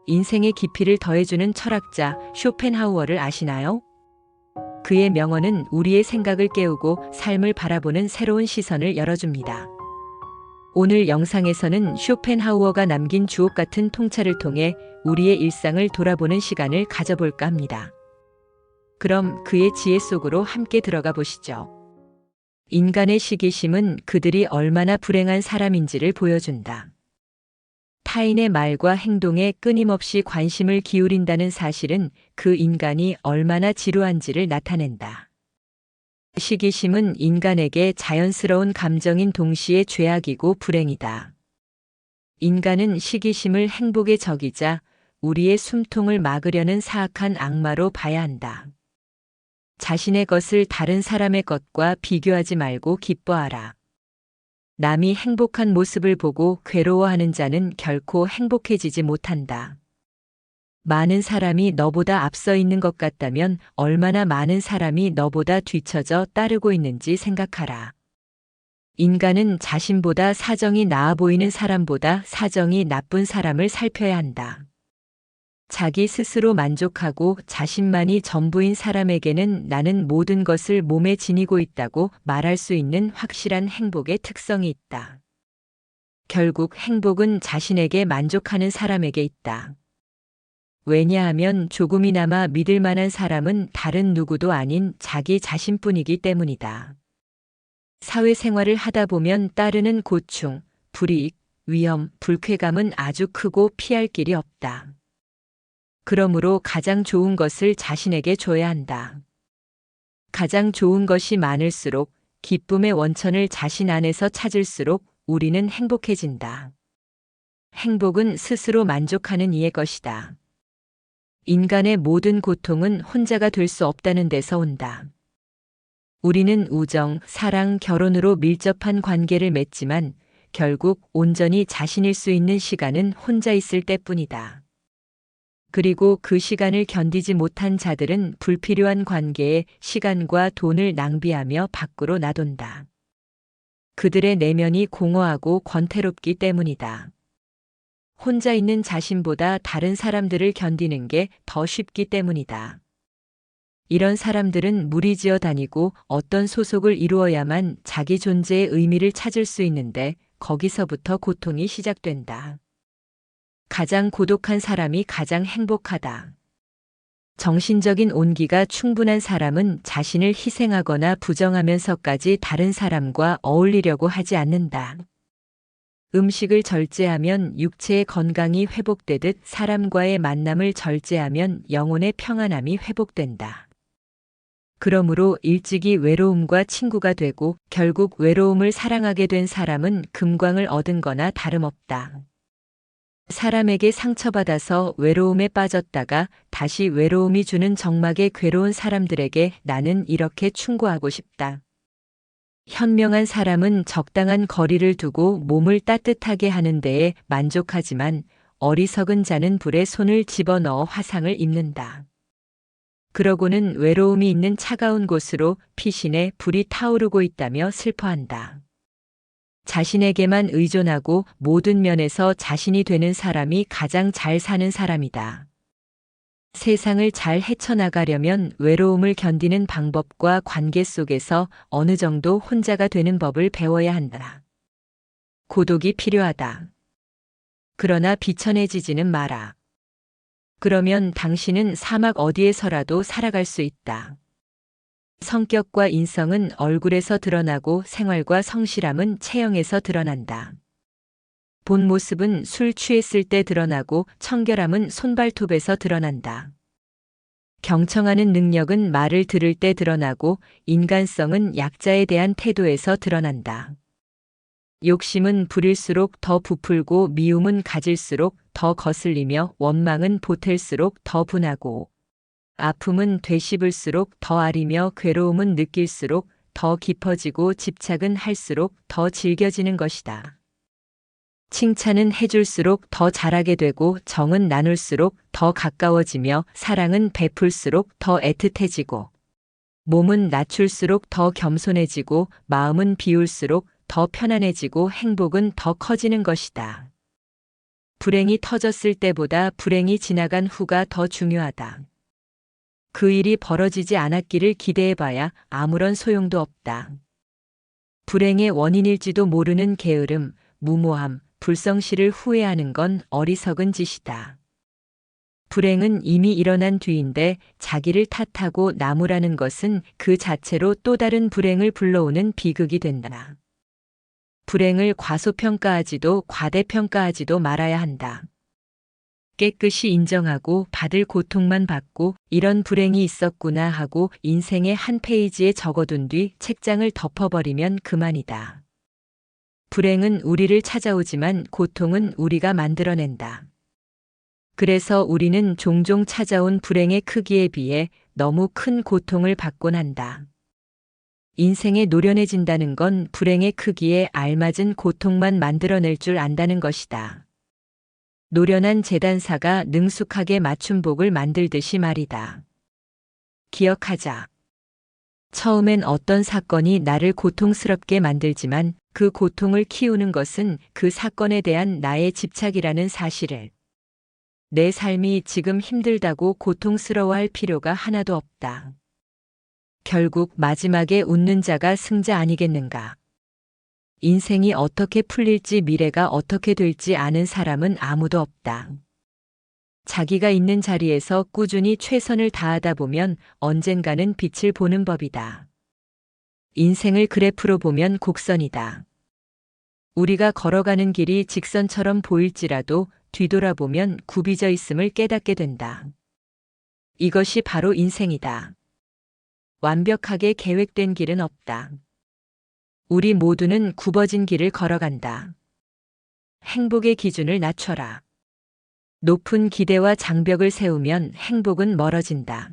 인생의 깊이를 더해주는 철학자 쇼펜하우어를 아시나요? 그의 명언은 우리의 생각을 깨우고 삶을 바라보는 새로운 시선을 열어줍니다. 오늘 영상에서는 쇼펜하우어가 남긴 주옥 같은 통찰을 통해 우리의 일상을 돌아보는 시간을 가져볼까 합니다. 그럼 그의 지혜 속으로 함께 들어가 보시죠. 인간의 시기심은 그들이 얼마나 불행한 사람인지를 보여준다. 타인의 말과 행동에 끊임없이 관심을 기울인다는 사실은 그 인간이 얼마나 지루한지를 나타낸다. 시기심은 인간에게 자연스러운 감정인 동시에 죄악이고 불행이다. 인간은 시기심을 행복의 적이자 우리의 숨통을 막으려는 사악한 악마로 봐야 한다. 자신의 것을 다른 사람의 것과 비교하지 말고 기뻐하라. 남이 행복한 모습을 보고 괴로워하는 자는 결코 행복해지지 못한다. 많은 사람이 너보다 앞서 있는 것 같다면 얼마나 많은 사람이 너보다 뒤처져 따르고 있는지 생각하라. 인간은 자신보다 사정이 나아 보이는 사람보다 사정이 나쁜 사람을 살펴야 한다. 자기 스스로 만족하고 자신만이 전부인 사람에게는 나는 모든 것을 몸에 지니고 있다고 말할 수 있는 확실한 행복의 특성이 있다. 결국 행복은 자신에게 만족하는 사람에게 있다. 왜냐하면 조금이나마 믿을 만한 사람은 다른 누구도 아닌 자기 자신뿐이기 때문이다. 사회생활을 하다 보면 따르는 고충, 불이익, 위험, 불쾌감은 아주 크고 피할 길이 없다. 그러므로 가장 좋은 것을 자신에게 줘야 한다. 가장 좋은 것이 많을수록 기쁨의 원천을 자신 안에서 찾을수록 우리는 행복해진다. 행복은 스스로 만족하는 이의 것이다. 인간의 모든 고통은 혼자가 될 수 없다는 데서 온다. 우리는 우정, 사랑, 결혼으로 밀접한 관계를 맺지만 결국 온전히 자신일 수 있는 시간은 혼자 있을 때뿐이다. 그리고 그 시간을 견디지 못한 자들은 불필요한 관계에 시간과 돈을 낭비하며 밖으로 나돈다. 그들의 내면이 공허하고 권태롭기 때문이다. 혼자 있는 자신보다 다른 사람들을 견디는 게 더 쉽기 때문이다. 이런 사람들은 무리지어 다니고 어떤 소속을 이루어야만 자기 존재의 의미를 찾을 수 있는데 거기서부터 고통이 시작된다. 가장 고독한 사람이 가장 행복하다. 정신적인 온기가 충분한 사람은 자신을 희생하거나 부정하면서까지 다른 사람과 어울리려고 하지 않는다. 음식을 절제하면 육체의 건강이 회복되듯 사람과의 만남을 절제하면 영혼의 평안함이 회복된다. 그러므로 일찍이 외로움과 친구가 되고 결국 외로움을 사랑하게 된 사람은 금광을 얻은 거나 다름없다. 사람에게 상처받아서 외로움에 빠졌다가 다시 외로움이 주는 정막에 괴로운 사람들에게 나는 이렇게 충고하고 싶다. 현명한 사람은 적당한 거리를 두고 몸을 따뜻하게 하는 데에 만족하지만 어리석은 자는 불에 손을 집어넣어 화상을 입는다. 그러고는 외로움이 있는 차가운 곳으로 피신해 불이 타오르고 있다며 슬퍼한다. 자신에게만 의존하고 모든 면에서 자신이 되는 사람이 가장 잘 사는 사람이다. 세상을 잘 헤쳐나가려면 외로움을 견디는 방법과 관계 속에서 어느 정도 혼자가 되는 법을 배워야 한다. 고독이 필요하다. 그러나 비천해지지는 마라. 그러면 당신은 사막 어디에서라도 살아갈 수 있다. 성격과 인성은 얼굴에서 드러나고 생활과 성실함은 체형에서 드러난다. 본 모습은 술 취했을 때 드러나고 청결함은 손발톱에서 드러난다. 경청하는 능력은 말을 들을 때 드러나고 인간성은 약자에 대한 태도에서 드러난다. 욕심은 부릴수록 더 부풀고 미움은 가질수록 더 거슬리며 원망은 보탤수록 더 분하고 아픔은 되씹을수록 더 아리며 괴로움은 느낄수록 더 깊어지고 집착은 할수록 더 질겨지는 것이다. 칭찬은 해줄수록 더 잘하게 되고 정은 나눌수록 더 가까워지며 사랑은 베풀수록 더 애틋해지고 몸은 낮출수록 더 겸손해지고 마음은 비울수록 더 편안해지고 행복은 더 커지는 것이다. 불행이 터졌을 때보다 불행이 지나간 후가 더 중요하다. 그 일이 벌어지지 않았기를 기대해봐야 아무런 소용도 없다. 불행의 원인일지도 모르는 게으름, 무모함, 불성실을 후회하는 건 어리석은 짓이다. 불행은 이미 일어난 뒤인데 자기를 탓하고 나무라는 것은 그 자체로 또 다른 불행을 불러오는 비극이 된다. 불행을 과소평가하지도 과대평가하지도 말아야 한다. 깨끗이 인정하고 받을 고통만 받고 이런 불행이 있었구나 하고 인생의 한 페이지에 적어둔 뒤 책장을 덮어버리면 그만이다. 불행은 우리를 찾아오지만 고통은 우리가 만들어낸다. 그래서 우리는 종종 찾아온 불행의 크기에 비해 너무 큰 고통을 받곤 한다. 인생에 노련해진다는 건 불행의 크기에 알맞은 고통만 만들어낼 줄 안다는 것이다. 노련한 재단사가 능숙하게 맞춤복을 만들듯이 말이다. 기억하자. 처음엔 어떤 사건이 나를 고통스럽게 만들지만 그 고통을 키우는 것은 그 사건에 대한 나의 집착이라는 사실을. 내 삶이 지금 힘들다고 고통스러워할 필요가 하나도 없다. 결국 마지막에 웃는 자가 승자 아니겠는가. 인생이 어떻게 풀릴지 미래가 어떻게 될지 아는 사람은 아무도 없다. 자기가 있는 자리에서 꾸준히 최선을 다하다 보면 언젠가는 빛을 보는 법이다. 인생을 그래프로 보면 곡선이다. 우리가 걸어가는 길이 직선처럼 보일지라도 뒤돌아보면 굽이져 있음을 깨닫게 된다. 이것이 바로 인생이다. 완벽하게 계획된 길은 없다. 우리 모두는 굽어진 길을 걸어간다. 행복의 기준을 낮춰라. 높은 기대와 장벽을 세우면 행복은 멀어진다.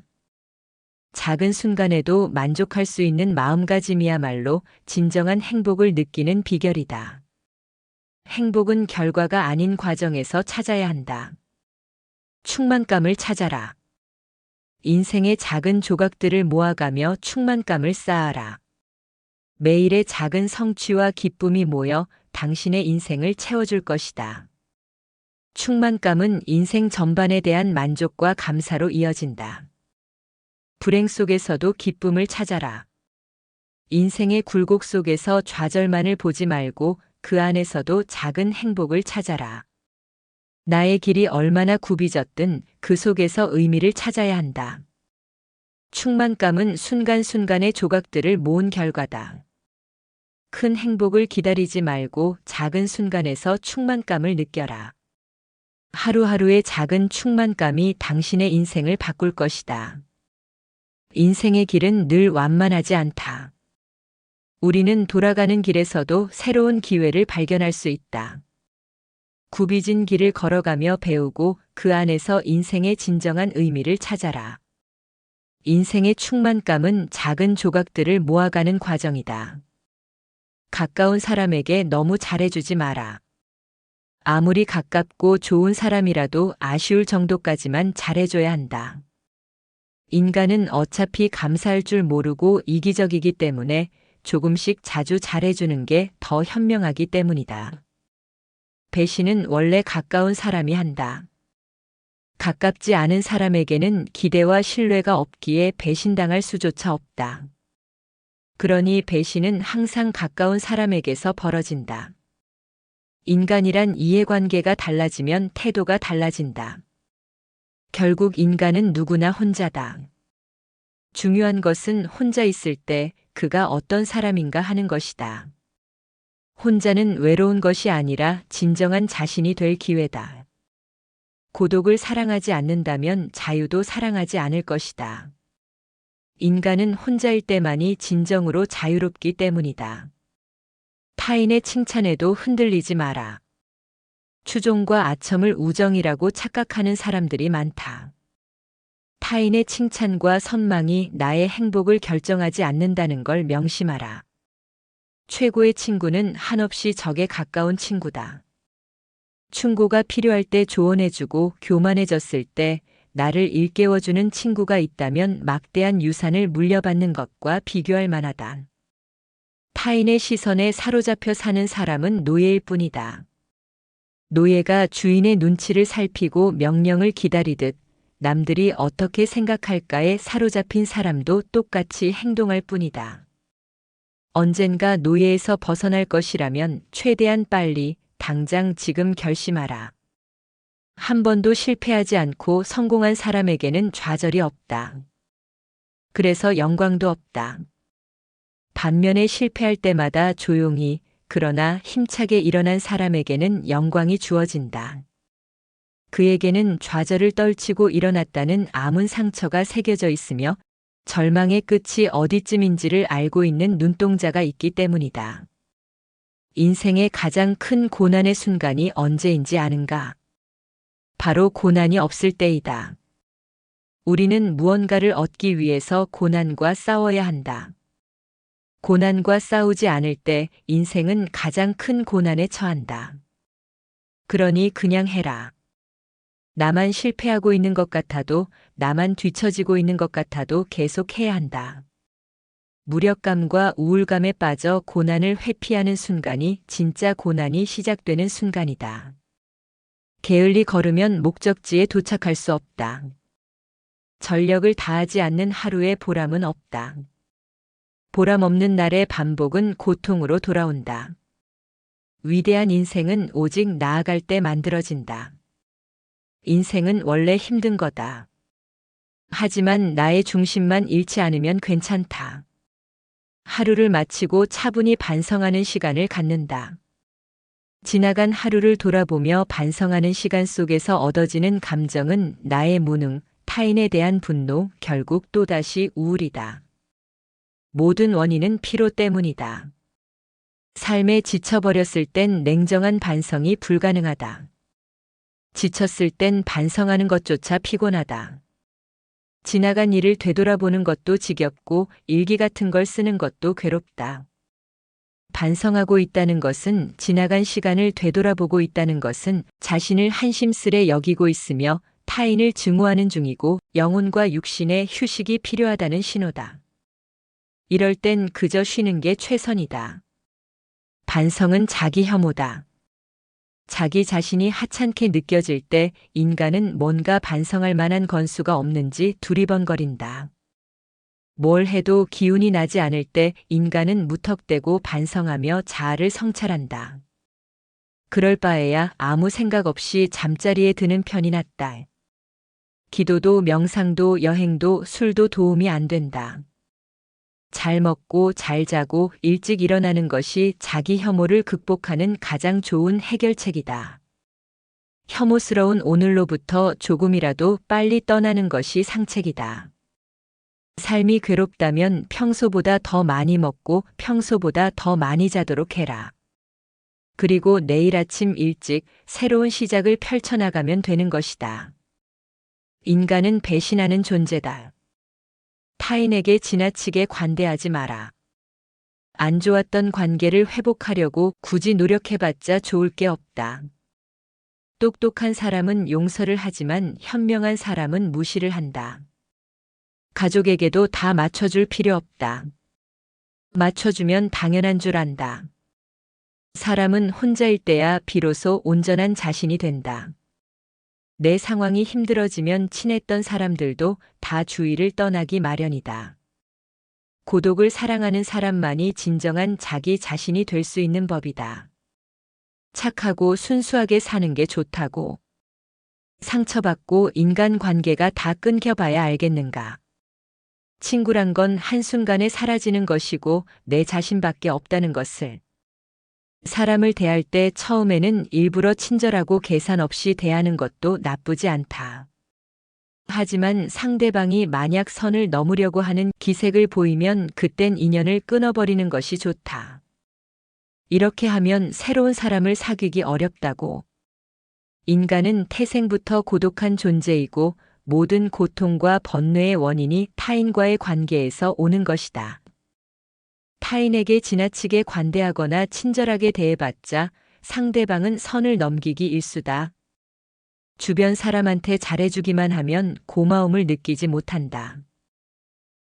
작은 순간에도 만족할 수 있는 마음가짐이야말로 진정한 행복을 느끼는 비결이다. 행복은 결과가 아닌 과정에서 찾아야 한다. 충만감을 찾아라. 인생의 작은 조각들을 모아가며 충만감을 쌓아라. 매일의 작은 성취와 기쁨이 모여 당신의 인생을 채워줄 것이다. 충만감은 인생 전반에 대한 만족과 감사로 이어진다. 불행 속에서도 기쁨을 찾아라. 인생의 굴곡 속에서 좌절만을 보지 말고 그 안에서도 작은 행복을 찾아라. 나의 길이 얼마나 굽이졌든 그 속에서 의미를 찾아야 한다. 충만감은 순간순간의 조각들을 모은 결과다. 큰 행복을 기다리지 말고 작은 순간에서 충만감을 느껴라. 하루하루의 작은 충만감이 당신의 인생을 바꿀 것이다. 인생의 길은 늘 완만하지 않다. 우리는 돌아가는 길에서도 새로운 기회를 발견할 수 있다. 굽이진 길을 걸어가며 배우고 그 안에서 인생의 진정한 의미를 찾아라. 인생의 충만감은 작은 조각들을 모아가는 과정이다. 가까운 사람에게 너무 잘해주지 마라. 아무리 가깝고 좋은 사람이라도 아쉬울 정도까지만 잘해줘야 한다. 인간은 어차피 감사할 줄 모르고 이기적이기 때문에 조금씩 자주 잘해주는 게 더 현명하기 때문이다. 배신은 원래 가까운 사람이 한다. 가깝지 않은 사람에게는 기대와 신뢰가 없기에 배신당할 수조차 없다. 그러니 배신은 항상 가까운 사람에게서 벌어진다. 인간이란 이해관계가 달라지면 태도가 달라진다. 결국 인간은 누구나 혼자다. 중요한 것은 혼자 있을 때 그가 어떤 사람인가 하는 것이다. 혼자는 외로운 것이 아니라 진정한 자신이 될 기회다. 고독을 사랑하지 않는다면 자유도 사랑하지 않을 것이다. 인간은 혼자일 때만이 진정으로 자유롭기 때문이다. 타인의 칭찬에도 흔들리지 마라. 추종과 아첨을 우정이라고 착각하는 사람들이 많다. 타인의 칭찬과 선망이 나의 행복을 결정하지 않는다는 걸 명심하라. 최고의 친구는 한없이 적에 가까운 친구다. 충고가 필요할 때 조언해주고 교만해졌을 때 나를 일깨워주는 친구가 있다면 막대한 유산을 물려받는 것과 비교할 만하다. 타인의 시선에 사로잡혀 사는 사람은 노예일 뿐이다. 노예가 주인의 눈치를 살피고 명령을 기다리듯 남들이 어떻게 생각할까에 사로잡힌 사람도 똑같이 행동할 뿐이다. 언젠가 노예에서 벗어날 것이라면 최대한 빨리, 당장 지금 결심하라. 한 번도 실패하지 않고 성공한 사람에게는 좌절이 없다. 그래서 영광도 없다. 반면에 실패할 때마다 조용히, 그러나 힘차게 일어난 사람에게는 영광이 주어진다. 그에게는 좌절을 떨치고 일어났다는 아문 상처가 새겨져 있으며 절망의 끝이 어디쯤인지를 알고 있는 눈동자가 있기 때문이다. 인생의 가장 큰 고난의 순간이 언제인지 아는가? 바로 고난이 없을 때이다. 우리는 무언가를 얻기 위해서 고난과 싸워야 한다. 고난과 싸우지 않을 때 인생은 가장 큰 고난에 처한다. 그러니 그냥 해라. 나만 실패하고 있는 것 같아도, 나만 뒤처지고 있는 것 같아도 계속 해야 한다. 무력감과 우울감에 빠져 고난을 회피하는 순간이 진짜 고난이 시작되는 순간이다. 게을리 걸으면 목적지에 도착할 수 없다. 전력을 다하지 않는 하루의 보람은 없다. 보람 없는 날의 반복은 고통으로 돌아온다. 위대한 인생은 오직 나아갈 때 만들어진다. 인생은 원래 힘든 거다. 하지만 나의 중심만 잃지 않으면 괜찮다. 하루를 마치고 차분히 반성하는 시간을 갖는다. 지나간 하루를 돌아보며 반성하는 시간 속에서 얻어지는 감정은 나의 무능, 타인에 대한 분노, 결국 또다시 우울이다. 모든 원인은 피로 때문이다. 삶에 지쳐버렸을 땐 냉정한 반성이 불가능하다. 지쳤을 땐 반성하는 것조차 피곤하다. 지나간 일을 되돌아보는 것도 지겹고 일기 같은 걸 쓰는 것도 괴롭다. 반성하고 있다는 것은, 지나간 시간을 되돌아보고 있다는 것은 자신을 한심스레 여기고 있으며 타인을 증오하는 중이고 영혼과 육신의 휴식이 필요하다는 신호다. 이럴 땐 그저 쉬는 게 최선이다. 반성은 자기 혐오다. 자기 자신이 하찮게 느껴질 때 인간은 뭔가 반성할 만한 건수가 없는지 두리번거린다. 뭘 해도 기운이 나지 않을 때 인간은 무턱대고 반성하며 자아를 성찰한다. 그럴 바에야 아무 생각 없이 잠자리에 드는 편이 낫다. 기도도 명상도 여행도 술도 도움이 안 된다. 잘 먹고 잘 자고 일찍 일어나는 것이 자기 혐오를 극복하는 가장 좋은 해결책이다. 혐오스러운 오늘로부터 조금이라도 빨리 떠나는 것이 상책이다. 삶이 괴롭다면 평소보다 더 많이 먹고 평소보다 더 많이 자도록 해라. 그리고 내일 아침 일찍 새로운 시작을 펼쳐나가면 되는 것이다. 인간은 배신하는 존재다. 타인에게 지나치게 관대하지 마라. 안 좋았던 관계를 회복하려고 굳이 노력해봤자 좋을 게 없다. 똑똑한 사람은 용서를 하지만 현명한 사람은 무시를 한다. 가족에게도 다 맞춰줄 필요 없다. 맞춰주면 당연한 줄 안다. 사람은 혼자일 때야 비로소 온전한 자신이 된다. 내 상황이 힘들어지면 친했던 사람들도 다 주위를 떠나기 마련이다. 고독을 사랑하는 사람만이 진정한 자기 자신이 될 수 있는 법이다. 착하고 순수하게 사는 게 좋다고. 상처받고 인간관계가 다 끊겨봐야 알겠는가. 친구란 건 한순간에 사라지는 것이고 내 자신밖에 없다는 것을. 사람을 대할 때 처음에는 일부러 친절하고 계산 없이 대하는 것도 나쁘지 않다. 하지만 상대방이 만약 선을 넘으려고 하는 기색을 보이면 그땐 인연을 끊어버리는 것이 좋다. 이렇게 하면 새로운 사람을 사귀기 어렵다고. 인간은 태생부터 고독한 존재이고 모든 고통과 번뇌의 원인이 타인과의 관계에서 오는 것이다. 타인에게 지나치게 관대하거나 친절하게 대해봤자 상대방은 선을 넘기기 일쑤다. 주변 사람한테 잘해주기만 하면 고마움을 느끼지 못한다.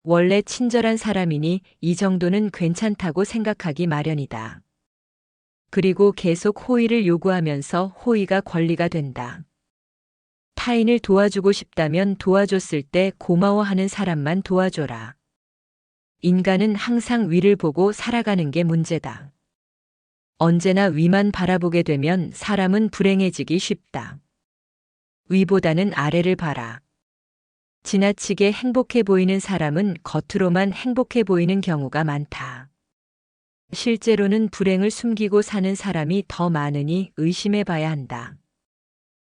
원래 친절한 사람이니 이 정도는 괜찮다고 생각하기 마련이다. 그리고 계속 호의를 요구하면서 호의가 권리가 된다. 타인을 도와주고 싶다면 도와줬을 때 고마워하는 사람만 도와줘라. 인간은 항상 위를 보고 살아가는 게 문제다. 언제나 위만 바라보게 되면 사람은 불행해지기 쉽다. 위보다는 아래를 봐라. 지나치게 행복해 보이는 사람은 겉으로만 행복해 보이는 경우가 많다. 실제로는 불행을 숨기고 사는 사람이 더 많으니 의심해 봐야 한다.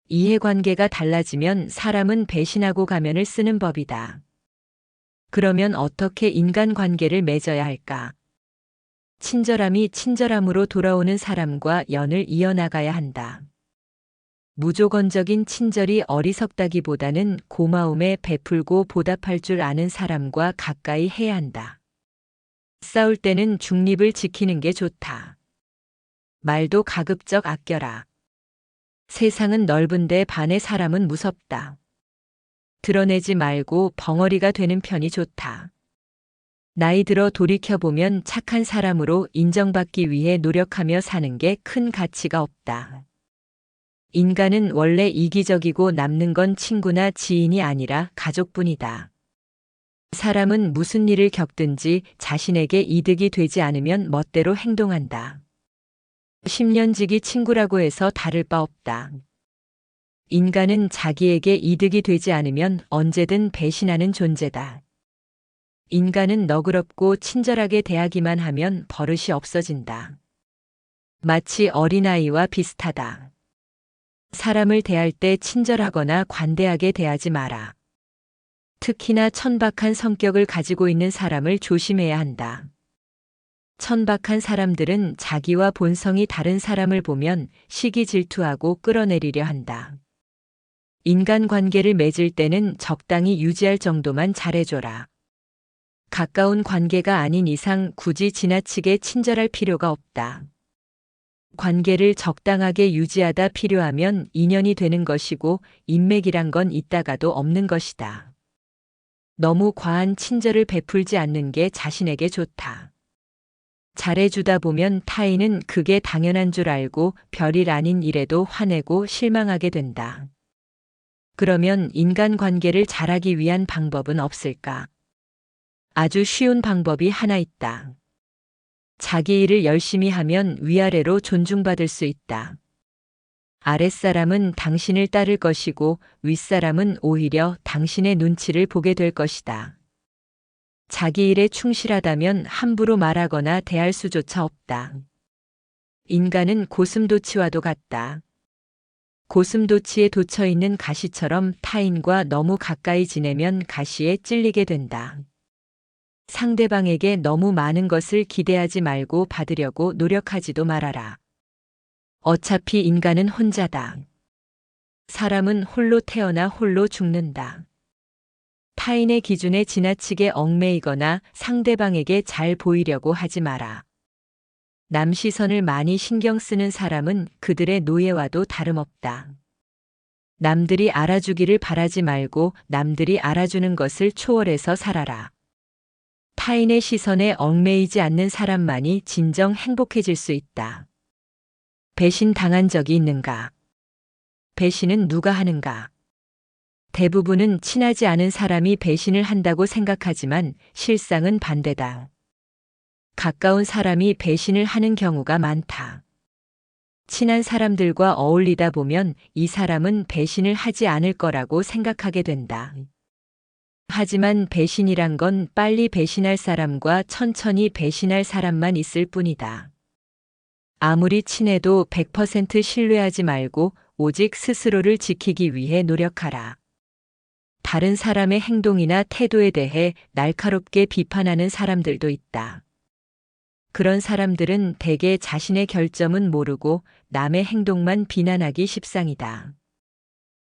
이해관계가 달라지면 사람은 배신하고 가면을 쓰는 법이다. 그러면 어떻게 인간관계를 맺어야 할까? 친절함이 친절함으로 돌아오는 사람과 연을 이어나가야 한다. 무조건적인 친절이 어리석다기보다는 고마움에 베풀고 보답할 줄 아는 사람과 가까이 해야 한다. 싸울 때는 중립을 지키는 게 좋다. 말도 가급적 아껴라. 세상은 넓은데 반의 사람은 무섭다. 드러내지 말고 벙어리가 되는 편이 좋다. 나이 들어 돌이켜보면 착한 사람으로 인정받기 위해 노력하며 사는 게 큰 가치가 없다. 인간은 원래 이기적이고 남는 건 친구나 지인이 아니라 가족뿐이다. 사람은 무슨 일을 겪든지 자신에게 이득이 되지 않으면 멋대로 행동한다. 10년지기 친구라고 해서 다를 바 없다. 인간은 자기에게 이득이 되지 않으면 언제든 배신하는 존재다. 인간은 너그럽고 친절하게 대하기만 하면 버릇이 없어진다. 마치 어린아이와 비슷하다. 사람을 대할 때 친절하거나 관대하게 대하지 마라. 특히나 천박한 성격을 가지고 있는 사람을 조심해야 한다. 천박한 사람들은 자기와 본성이 다른 사람을 보면 시기 질투하고 끌어내리려 한다. 인간관계를 맺을 때는 적당히 유지할 정도만 잘해줘라. 가까운 관계가 아닌 이상 굳이 지나치게 친절할 필요가 없다. 관계를 적당하게 유지하다 필요하면 인연이 되는 것이고 인맥이란 건 있다가도 없는 것이다. 너무 과한 친절을 베풀지 않는 게 자신에게 좋다. 잘해주다 보면 타인은 그게 당연한 줄 알고 별일 아닌 일에도 화내고 실망하게 된다. 그러면 인간관계를 잘하기 위한 방법은 없을까? 아주 쉬운 방법이 하나 있다. 자기 일을 열심히 하면 위아래로 존중받을 수 있다. 아랫사람은 당신을 따를 것이고 윗사람은 오히려 당신의 눈치를 보게 될 것이다. 자기 일에 충실하다면 함부로 말하거나 대할 수조차 없다. 인간은 고슴도치와도 같다. 고슴도치에 돋쳐 있는 가시처럼 타인과 너무 가까이 지내면 가시에 찔리게 된다. 상대방에게 너무 많은 것을 기대하지 말고 받으려고 노력하지도 말아라. 어차피 인간은 혼자다. 사람은 홀로 태어나 홀로 죽는다. 타인의 기준에 지나치게 얽매이거나 상대방에게 잘 보이려고 하지 마라. 남 시선을 많이 신경 쓰는 사람은 그들의 노예와도 다름없다. 남들이 알아주기를 바라지 말고 남들이 알아주는 것을 초월해서 살아라. 타인의 시선에 얽매이지 않는 사람만이 진정 행복해질 수 있다. 배신 당한 적이 있는가? 배신은 누가 하는가? 대부분은 친하지 않은 사람이 배신을 한다고 생각하지만 실상은 반대다. 가까운 사람이 배신을 하는 경우가 많다. 친한 사람들과 어울리다 보면 이 사람은 배신을 하지 않을 거라고 생각하게 된다. 하지만 배신이란 건 빨리 배신할 사람과 천천히 배신할 사람만 있을 뿐이다. 아무리 친해도 100% 신뢰하지 말고 오직 스스로를 지키기 위해 노력하라. 다른 사람의 행동이나 태도에 대해 날카롭게 비판하는 사람들도 있다. 그런 사람들은 대개 자신의 결점은 모르고 남의 행동만 비난하기 십상이다.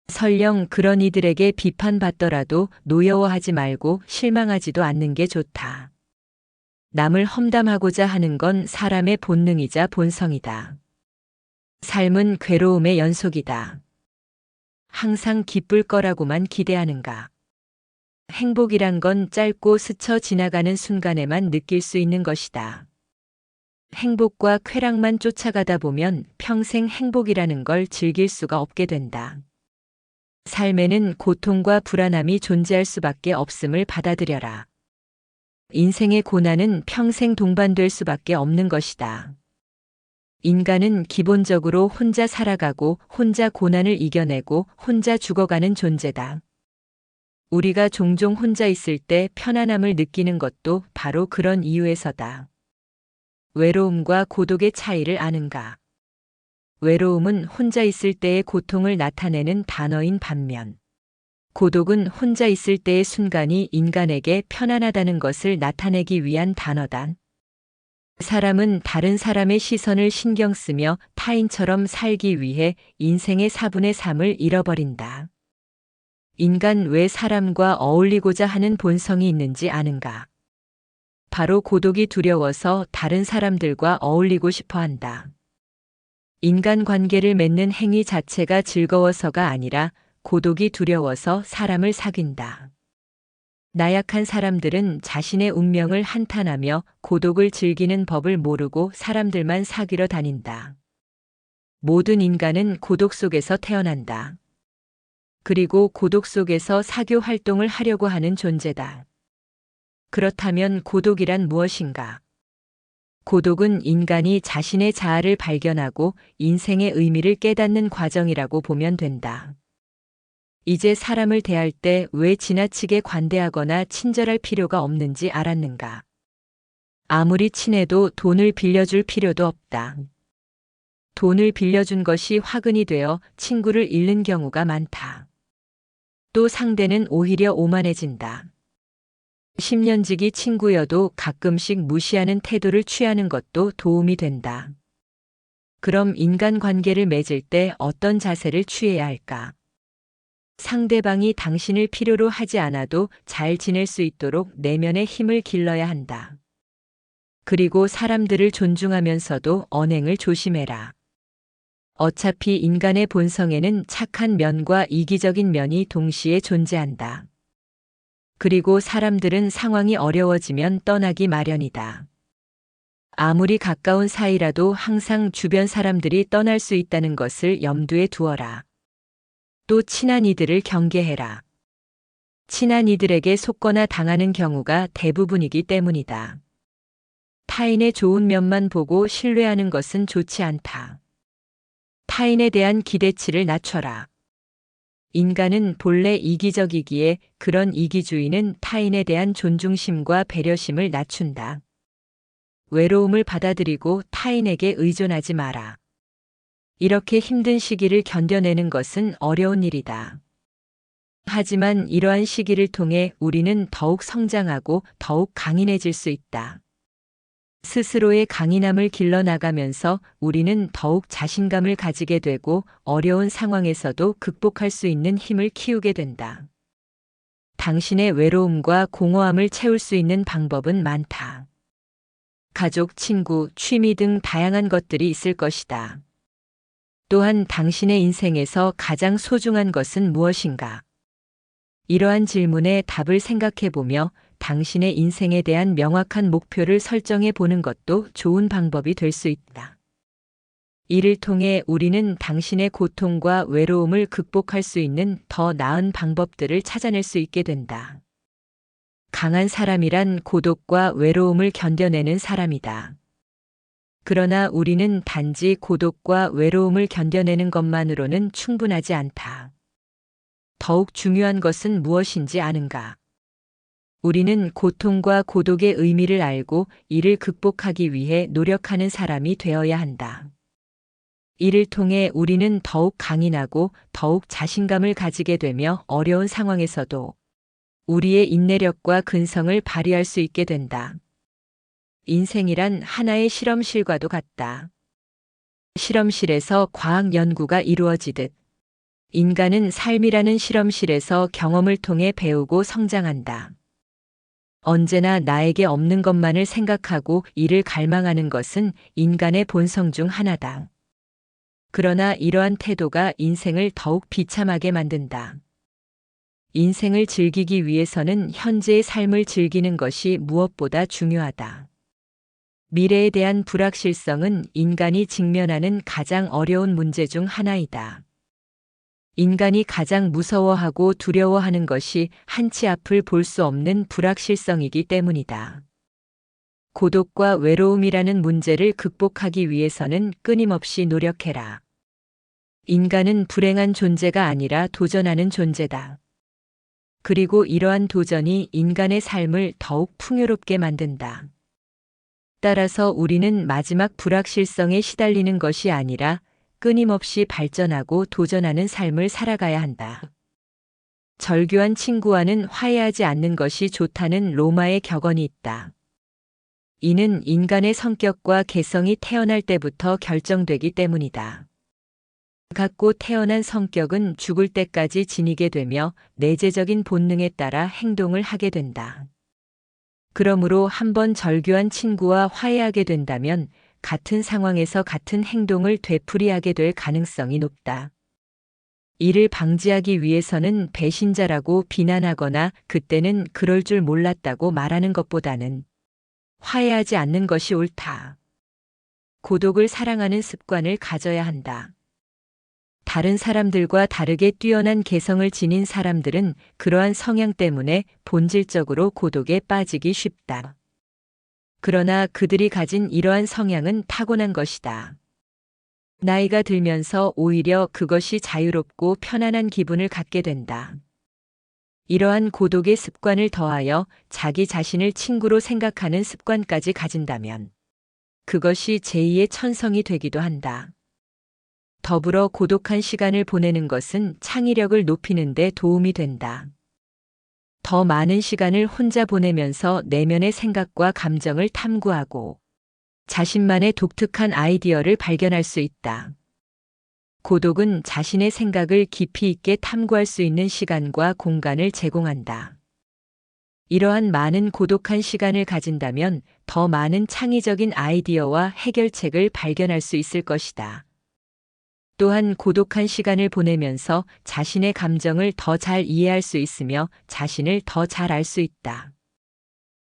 설령 그런 이들에게 비판받더라도 노여워하지 말고 실망하지도 않는 게 좋다. 남을 험담하고자 하는 건 사람의 본능이자 본성이다. 삶은 괴로움의 연속이다. 항상 기쁠 거라고만 기대하는가? 행복이란 건 짧고 스쳐 지나가는 순간에만 느낄 수 있는 것이다. 행복과 쾌락만 쫓아가다 보면 평생 행복이라는 걸 즐길 수가 없게 된다. 삶에는 고통과 불안함이 존재할 수밖에 없음을 받아들여라. 인생의 고난은 평생 동반될 수밖에 없는 것이다. 인간은 기본적으로 혼자 살아가고 혼자 고난을 이겨내고 혼자 죽어가는 존재다. 우리가 종종 혼자 있을 때 편안함을 느끼는 것도 바로 그런 이유에서다. 외로움과 고독의 차이를 아는가? 외로움은 혼자 있을 때의 고통을 나타내는 단어인 반면, 고독은 혼자 있을 때의 순간이 인간에게 편안하다는 것을 나타내기 위한 단어다. 사람은 다른 사람의 시선을 신경 쓰며 타인처럼 살기 위해 인생의 4분의 3을 잃어버린다. 인간 왜 사람과 어울리고자 하는 본성이 있는지 아는가? 바로 고독이 두려워서 다른 사람들과 어울리고 싶어 한다. 인간 관계를 맺는 행위 자체가 즐거워서가 아니라 고독이 두려워서 사람을 사귄다. 나약한 사람들은 자신의 운명을 한탄하며 고독을 즐기는 법을 모르고 사람들만 사귀러 다닌다. 모든 인간은 고독 속에서 태어난다. 그리고 고독 속에서 사교 활동을 하려고 하는 존재다. 그렇다면 고독이란 무엇인가? 고독은 인간이 자신의 자아를 발견하고 인생의 의미를 깨닫는 과정이라고 보면 된다. 이제 사람을 대할 때 왜 지나치게 관대하거나 친절할 필요가 없는지 알았는가? 아무리 친해도 돈을 빌려줄 필요도 없다. 돈을 빌려준 것이 화근이 되어 친구를 잃는 경우가 많다. 또 상대는 오히려 오만해진다. 10년지기 친구여도 가끔씩 무시하는 태도를 취하는 것도 도움이 된다. 그럼 인간관계를 맺을 때 어떤 자세를 취해야 할까? 상대방이 당신을 필요로 하지 않아도 잘 지낼 수 있도록 내면의 힘을 길러야 한다. 그리고 사람들을 존중하면서도 언행을 조심해라. 어차피 인간의 본성에는 착한 면과 이기적인 면이 동시에 존재한다. 그리고 사람들은 상황이 어려워지면 떠나기 마련이다. 아무리 가까운 사이라도 항상 주변 사람들이 떠날 수 있다는 것을 염두에 두어라. 또 친한 이들을 경계해라. 친한 이들에게 속거나 당하는 경우가 대부분이기 때문이다. 타인의 좋은 면만 보고 신뢰하는 것은 좋지 않다. 타인에 대한 기대치를 낮춰라. 인간은 본래 이기적이기에 그런 이기주의는 타인에 대한 존중심과 배려심을 낮춘다. 외로움을 받아들이고 타인에게 의존하지 마라. 이렇게 힘든 시기를 견뎌내는 것은 어려운 일이다. 하지만 이러한 시기를 통해 우리는 더욱 성장하고 더욱 강인해질 수 있다. 스스로의 강인함을 길러나가면서 우리는 더욱 자신감을 가지게 되고 어려운 상황에서도 극복할 수 있는 힘을 키우게 된다. 당신의 외로움과 공허함을 채울 수 있는 방법은 많다. 가족, 친구, 취미 등 다양한 것들이 있을 것이다. 또한 당신의 인생에서 가장 소중한 것은 무엇인가? 이러한 질문에 답을 생각해 보며 당신의 인생에 대한 명확한 목표를 설정해 보는 것도 좋은 방법이 될 수 있다. 이를 통해 우리는 당신의 고통과 외로움을 극복할 수 있는 더 나은 방법들을 찾아낼 수 있게 된다. 강한 사람이란 고독과 외로움을 견뎌내는 사람이다. 그러나 우리는 단지 고독과 외로움을 견뎌내는 것만으로는 충분하지 않다. 더욱 중요한 것은 무엇인지 아는가? 우리는 고통과 고독의 의미를 알고 이를 극복하기 위해 노력하는 사람이 되어야 한다. 이를 통해 우리는 더욱 강인하고 더욱 자신감을 가지게 되며 어려운 상황에서도 우리의 인내력과 근성을 발휘할 수 있게 된다. 인생이란 하나의 실험실과도 같다. 실험실에서 과학 연구가 이루어지듯 인간은 삶이라는 실험실에서 경험을 통해 배우고 성장한다. 언제나 나에게 없는 것만을 생각하고 이를 갈망하는 것은 인간의 본성 중 하나다. 그러나 이러한 태도가 인생을 더욱 비참하게 만든다. 인생을 즐기기 위해서는 현재의 삶을 즐기는 것이 무엇보다 중요하다. 미래에 대한 불확실성은 인간이 직면하는 가장 어려운 문제 중 하나이다. 인간이 가장 무서워하고 두려워하는 것이 한치 앞을 볼 수 없는 불확실성이기 때문이다. 고독과 외로움이라는 문제를 극복하기 위해서는 끊임없이 노력해라. 인간은 불행한 존재가 아니라 도전하는 존재다. 그리고 이러한 도전이 인간의 삶을 더욱 풍요롭게 만든다. 따라서 우리는 마지막 불확실성에 시달리는 것이 아니라 끊임없이 발전하고 도전하는 삶을 살아가야 한다. 절규한 친구와는 화해하지 않는 것이 좋다는 로마의 격언이 있다. 이는 인간의 성격과 개성이 태어날 때부터 결정되기 때문이다. 갖고 태어난 성격은 죽을 때까지 지니게 되며 내재적인 본능에 따라 행동을 하게 된다. 그러므로 한번 절규한 친구와 화해하게 된다면 같은 상황에서 같은 행동을 되풀이하게 될 가능성이 높다. 이를 방지하기 위해서는 배신자라고 비난하거나 그때는 그럴 줄 몰랐다고 말하는 것보다는 화해하지 않는 것이 옳다. 고독을 사랑하는 습관을 가져야 한다. 다른 사람들과 다르게 뛰어난 개성을 지닌 사람들은 그러한 성향 때문에 본질적으로 고독에 빠지기 쉽다. 그러나 그들이 가진 이러한 성향은 타고난 것이다. 나이가 들면서 오히려 그것이 자유롭고 편안한 기분을 갖게 된다. 이러한 고독의 습관을 더하여 자기 자신을 친구로 생각하는 습관까지 가진다면 그것이 제2의 천성이 되기도 한다. 더불어 고독한 시간을 보내는 것은 창의력을 높이는 데 도움이 된다. 더 많은 시간을 혼자 보내면서 내면의 생각과 감정을 탐구하고 자신만의 독특한 아이디어를 발견할 수 있다. 고독은 자신의 생각을 깊이 있게 탐구할 수 있는 시간과 공간을 제공한다. 이러한 많은 고독한 시간을 가진다면 더 많은 창의적인 아이디어와 해결책을 발견할 수 있을 것이다. 또한 고독한 시간을 보내면서 자신의 감정을 더 잘 이해할 수 있으며 자신을 더 잘 알 수 있다.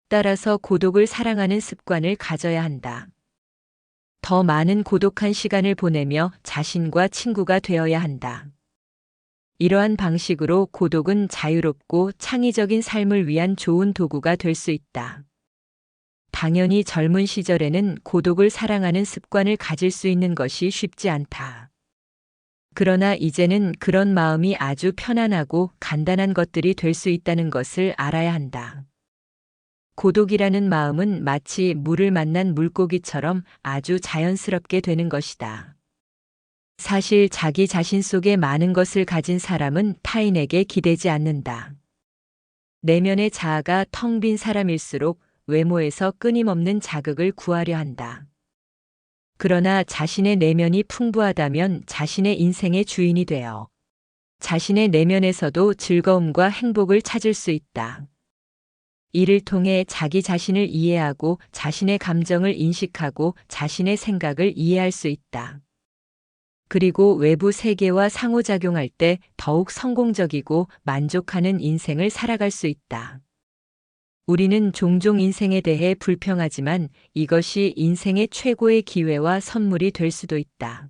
따라서 고독을 사랑하는 습관을 가져야 한다. 더 많은 고독한 시간을 보내며 자신과 친구가 되어야 한다. 이러한 방식으로 고독은 자유롭고 창의적인 삶을 위한 좋은 도구가 될 수 있다. 당연히 젊은 시절에는 고독을 사랑하는 습관을 가질 수 있는 것이 쉽지 않다. 그러나 이제는 그런 마음이 아주 편안하고 간단한 것들이 될 수 있다는 것을 알아야 한다. 고독이라는 마음은 마치 물을 만난 물고기처럼 아주 자연스럽게 되는 것이다. 사실 자기 자신 속에 많은 것을 가진 사람은 타인에게 기대지 않는다. 내면의 자아가 텅 빈 사람일수록 외모에서 끊임없는 자극을 구하려 한다. 그러나 자신의 내면이 풍부하다면 자신의 인생의 주인이 되어 자신의 내면에서도 즐거움과 행복을 찾을 수 있다. 이를 통해 자기 자신을 이해하고 자신의 감정을 인식하고 자신의 생각을 이해할 수 있다. 그리고 외부 세계와 상호작용할 때 더욱 성공적이고 만족하는 인생을 살아갈 수 있다. 우리는 종종 인생에 대해 불평하지만 이것이 인생의 최고의 기회와 선물이 될 수도 있다.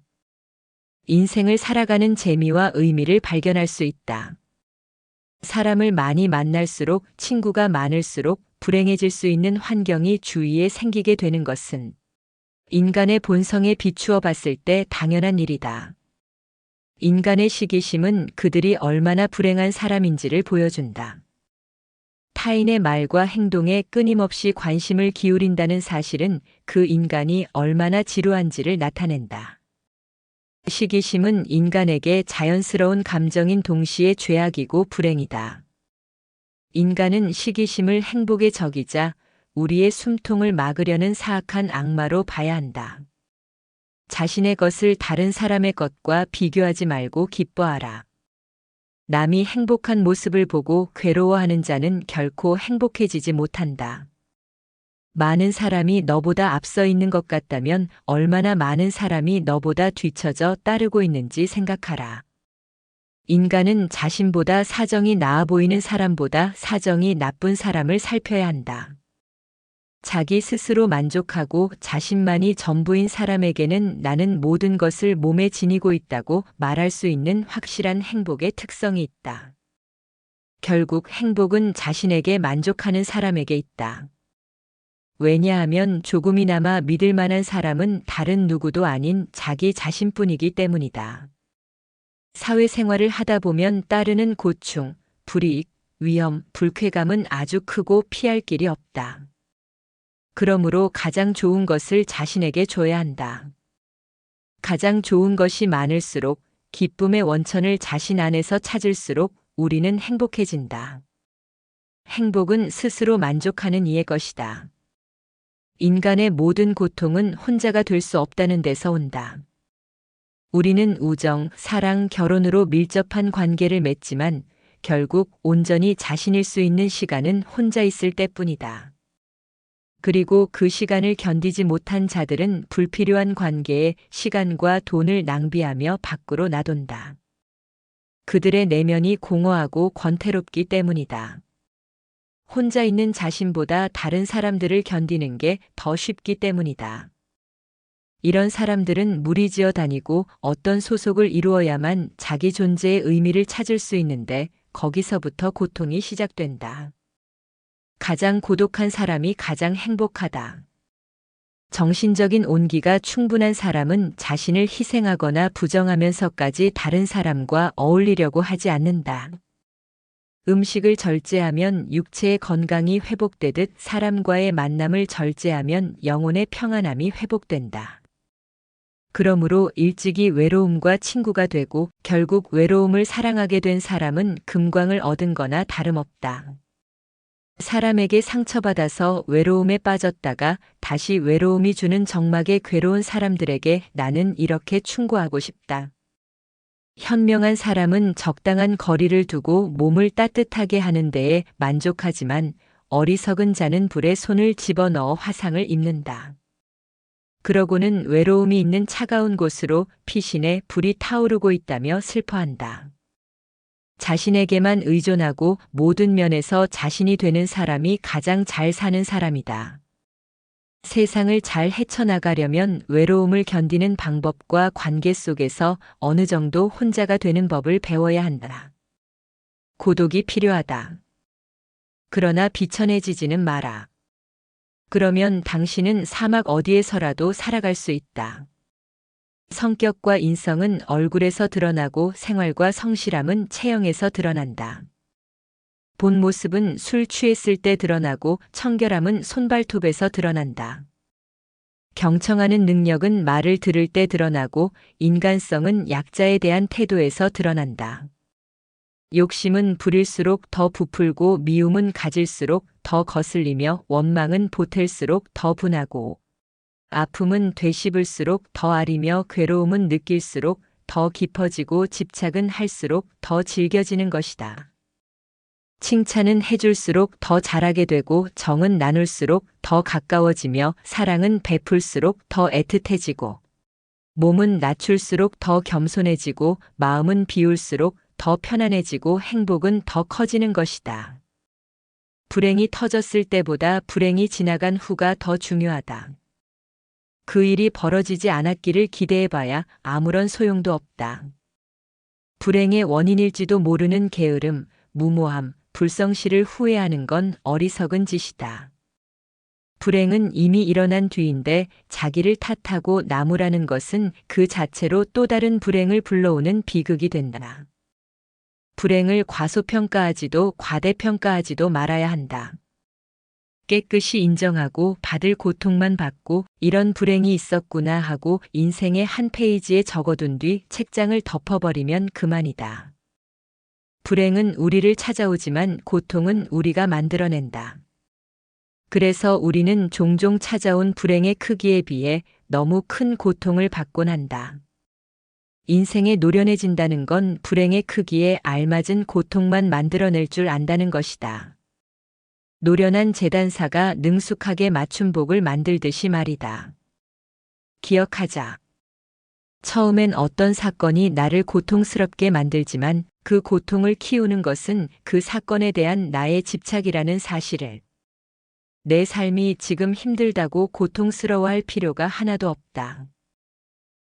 인생을 살아가는 재미와 의미를 발견할 수 있다. 사람을 많이 만날수록 친구가 많을수록 불행해질 수 있는 환경이 주위에 생기게 되는 것은 인간의 본성에 비추어 봤을 때 당연한 일이다. 인간의 시기심은 그들이 얼마나 불행한 사람인지를 보여준다. 타인의 말과 행동에 끊임없이 관심을 기울인다는 사실은 그 인간이 얼마나 지루한지를 나타낸다. 시기심은 인간에게 자연스러운 감정인 동시에 죄악이고 불행이다. 인간은 시기심을 행복의 적이자 우리의 숨통을 막으려는 사악한 악마로 봐야 한다. 자신의 것을 다른 사람의 것과 비교하지 말고 기뻐하라. 남이 행복한 모습을 보고 괴로워하는 자는 결코 행복해지지 못한다. 많은 사람이 너보다 앞서 있는 것 같다면 얼마나 많은 사람이 너보다 뒤처져 따르고 있는지 생각하라. 인간은 자신보다 사정이 나아 보이는 사람보다 사정이 나쁜 사람을 살펴야 한다. 자기 스스로 만족하고 자신만이 전부인 사람에게는 나는 모든 것을 몸에 지니고 있다고 말할 수 있는 확실한 행복의 특성이 있다. 결국 행복은 자신에게 만족하는 사람에게 있다. 왜냐하면 조금이나마 믿을 만한 사람은 다른 누구도 아닌 자기 자신뿐이기 때문이다. 사회생활을 하다 보면 따르는 고충, 불이익, 위험, 불쾌감은 아주 크고 피할 길이 없다. 그러므로 가장 좋은 것을 자신에게 줘야 한다. 가장 좋은 것이 많을수록 기쁨의 원천을 자신 안에서 찾을수록 우리는 행복해진다. 행복은 스스로 만족하는 이의 것이다. 인간의 모든 고통은 혼자가 될 수 없다는 데서 온다. 우리는 우정, 사랑, 결혼으로 밀접한 관계를 맺지만 결국 온전히 자신일 수 있는 시간은 혼자 있을 때뿐이다. 그리고 그 시간을 견디지 못한 자들은 불필요한 관계에 시간과 돈을 낭비하며 밖으로 나돈다. 그들의 내면이 공허하고 권태롭기 때문이다. 혼자 있는 자신보다 다른 사람들을 견디는 게 더 쉽기 때문이다. 이런 사람들은 무리지어 다니고 어떤 소속을 이루어야만 자기 존재의 의미를 찾을 수 있는데 거기서부터 고통이 시작된다. 가장 고독한 사람이 가장 행복하다. 정신적인 온기가 충분한 사람은 자신을 희생하거나 부정하면서까지 다른 사람과 어울리려고 하지 않는다. 음식을 절제하면 육체의 건강이 회복되듯 사람과의 만남을 절제하면 영혼의 평안함이 회복된다. 그러므로 일찍이 외로움과 친구가 되고 결국 외로움을 사랑하게 된 사람은 금광을 얻은 거나 다름없다. 사람에게 상처받아서 외로움에 빠졌다가 다시 외로움이 주는 적막에 괴로운 사람들에게 나는 이렇게 충고하고 싶다. 현명한 사람은 적당한 거리를 두고 몸을 따뜻하게 하는 데에 만족하지만 어리석은 자는 불에 손을 집어넣어 화상을 입는다. 그러고는 외로움이 있는 차가운 곳으로 피신해 불이 타오르고 있다며 슬퍼한다. 자신에게만 의존하고 모든 면에서 자신이 되는 사람이 가장 잘 사는 사람이다. 세상을 잘 헤쳐나가려면 외로움을 견디는 방법과 관계 속에서 어느 정도 혼자가 되는 법을 배워야 한다. 고독이 필요하다. 그러나 비천해지지는 마라. 그러면 당신은 사막 어디에서라도 살아갈 수 있다. 성격과 인성은 얼굴에서 드러나고 생활과 성실함은 체형에서 드러난다. 본 모습은 술 취했을 때 드러나고 청결함은 손발톱에서 드러난다. 경청하는 능력은 말을 들을 때 드러나고 인간성은 약자에 대한 태도에서 드러난다. 욕심은 부릴수록 더 부풀고 미움은 가질수록 더 거슬리며 원망은 보탤수록 더 분하고 아픔은 되씹을수록 더 아리며 괴로움은 느낄수록 더 깊어지고 집착은 할수록 더 질겨지는 것이다. 칭찬은 해줄수록 더 잘하게 되고 정은 나눌수록 더 가까워지며 사랑은 베풀수록 더 애틋해지고 몸은 낮출수록 더 겸손해지고 마음은 비울수록 더 편안해지고 행복은 더 커지는 것이다. 불행이 터졌을 때보다 불행이 지나간 후가 더 중요하다. 그 일이 벌어지지 않았기를 기대해봐야 아무런 소용도 없다. 불행의 원인일지도 모르는 게으름, 무모함, 불성실을 후회하는 건 어리석은 짓이다. 불행은 이미 일어난 뒤인데 자기를 탓하고 나무라는 것은 그 자체로 또 다른 불행을 불러오는 비극이 된다. 불행을 과소평가하지도 과대평가하지도 말아야 한다. 깨끗이 인정하고 받을 고통만 받고 이런 불행이 있었구나 하고 인생의 한 페이지에 적어둔 뒤 책장을 덮어버리면 그만이다. 불행은 우리를 찾아오지만 고통은 우리가 만들어낸다. 그래서 우리는 종종 찾아온 불행의 크기에 비해 너무 큰 고통을 받곤 한다. 인생에 노련해진다는 건 불행의 크기에 알맞은 고통만 만들어낼 줄 안다는 것이다. 노련한 재단사가 능숙하게 맞춤복을 만들듯이 말이다. 기억하자. 처음엔 어떤 사건이 나를 고통스럽게 만들지만 그 고통을 키우는 것은 그 사건에 대한 나의 집착이라는 사실을 내 삶이 지금 힘들다고 고통스러워할 필요가 하나도 없다.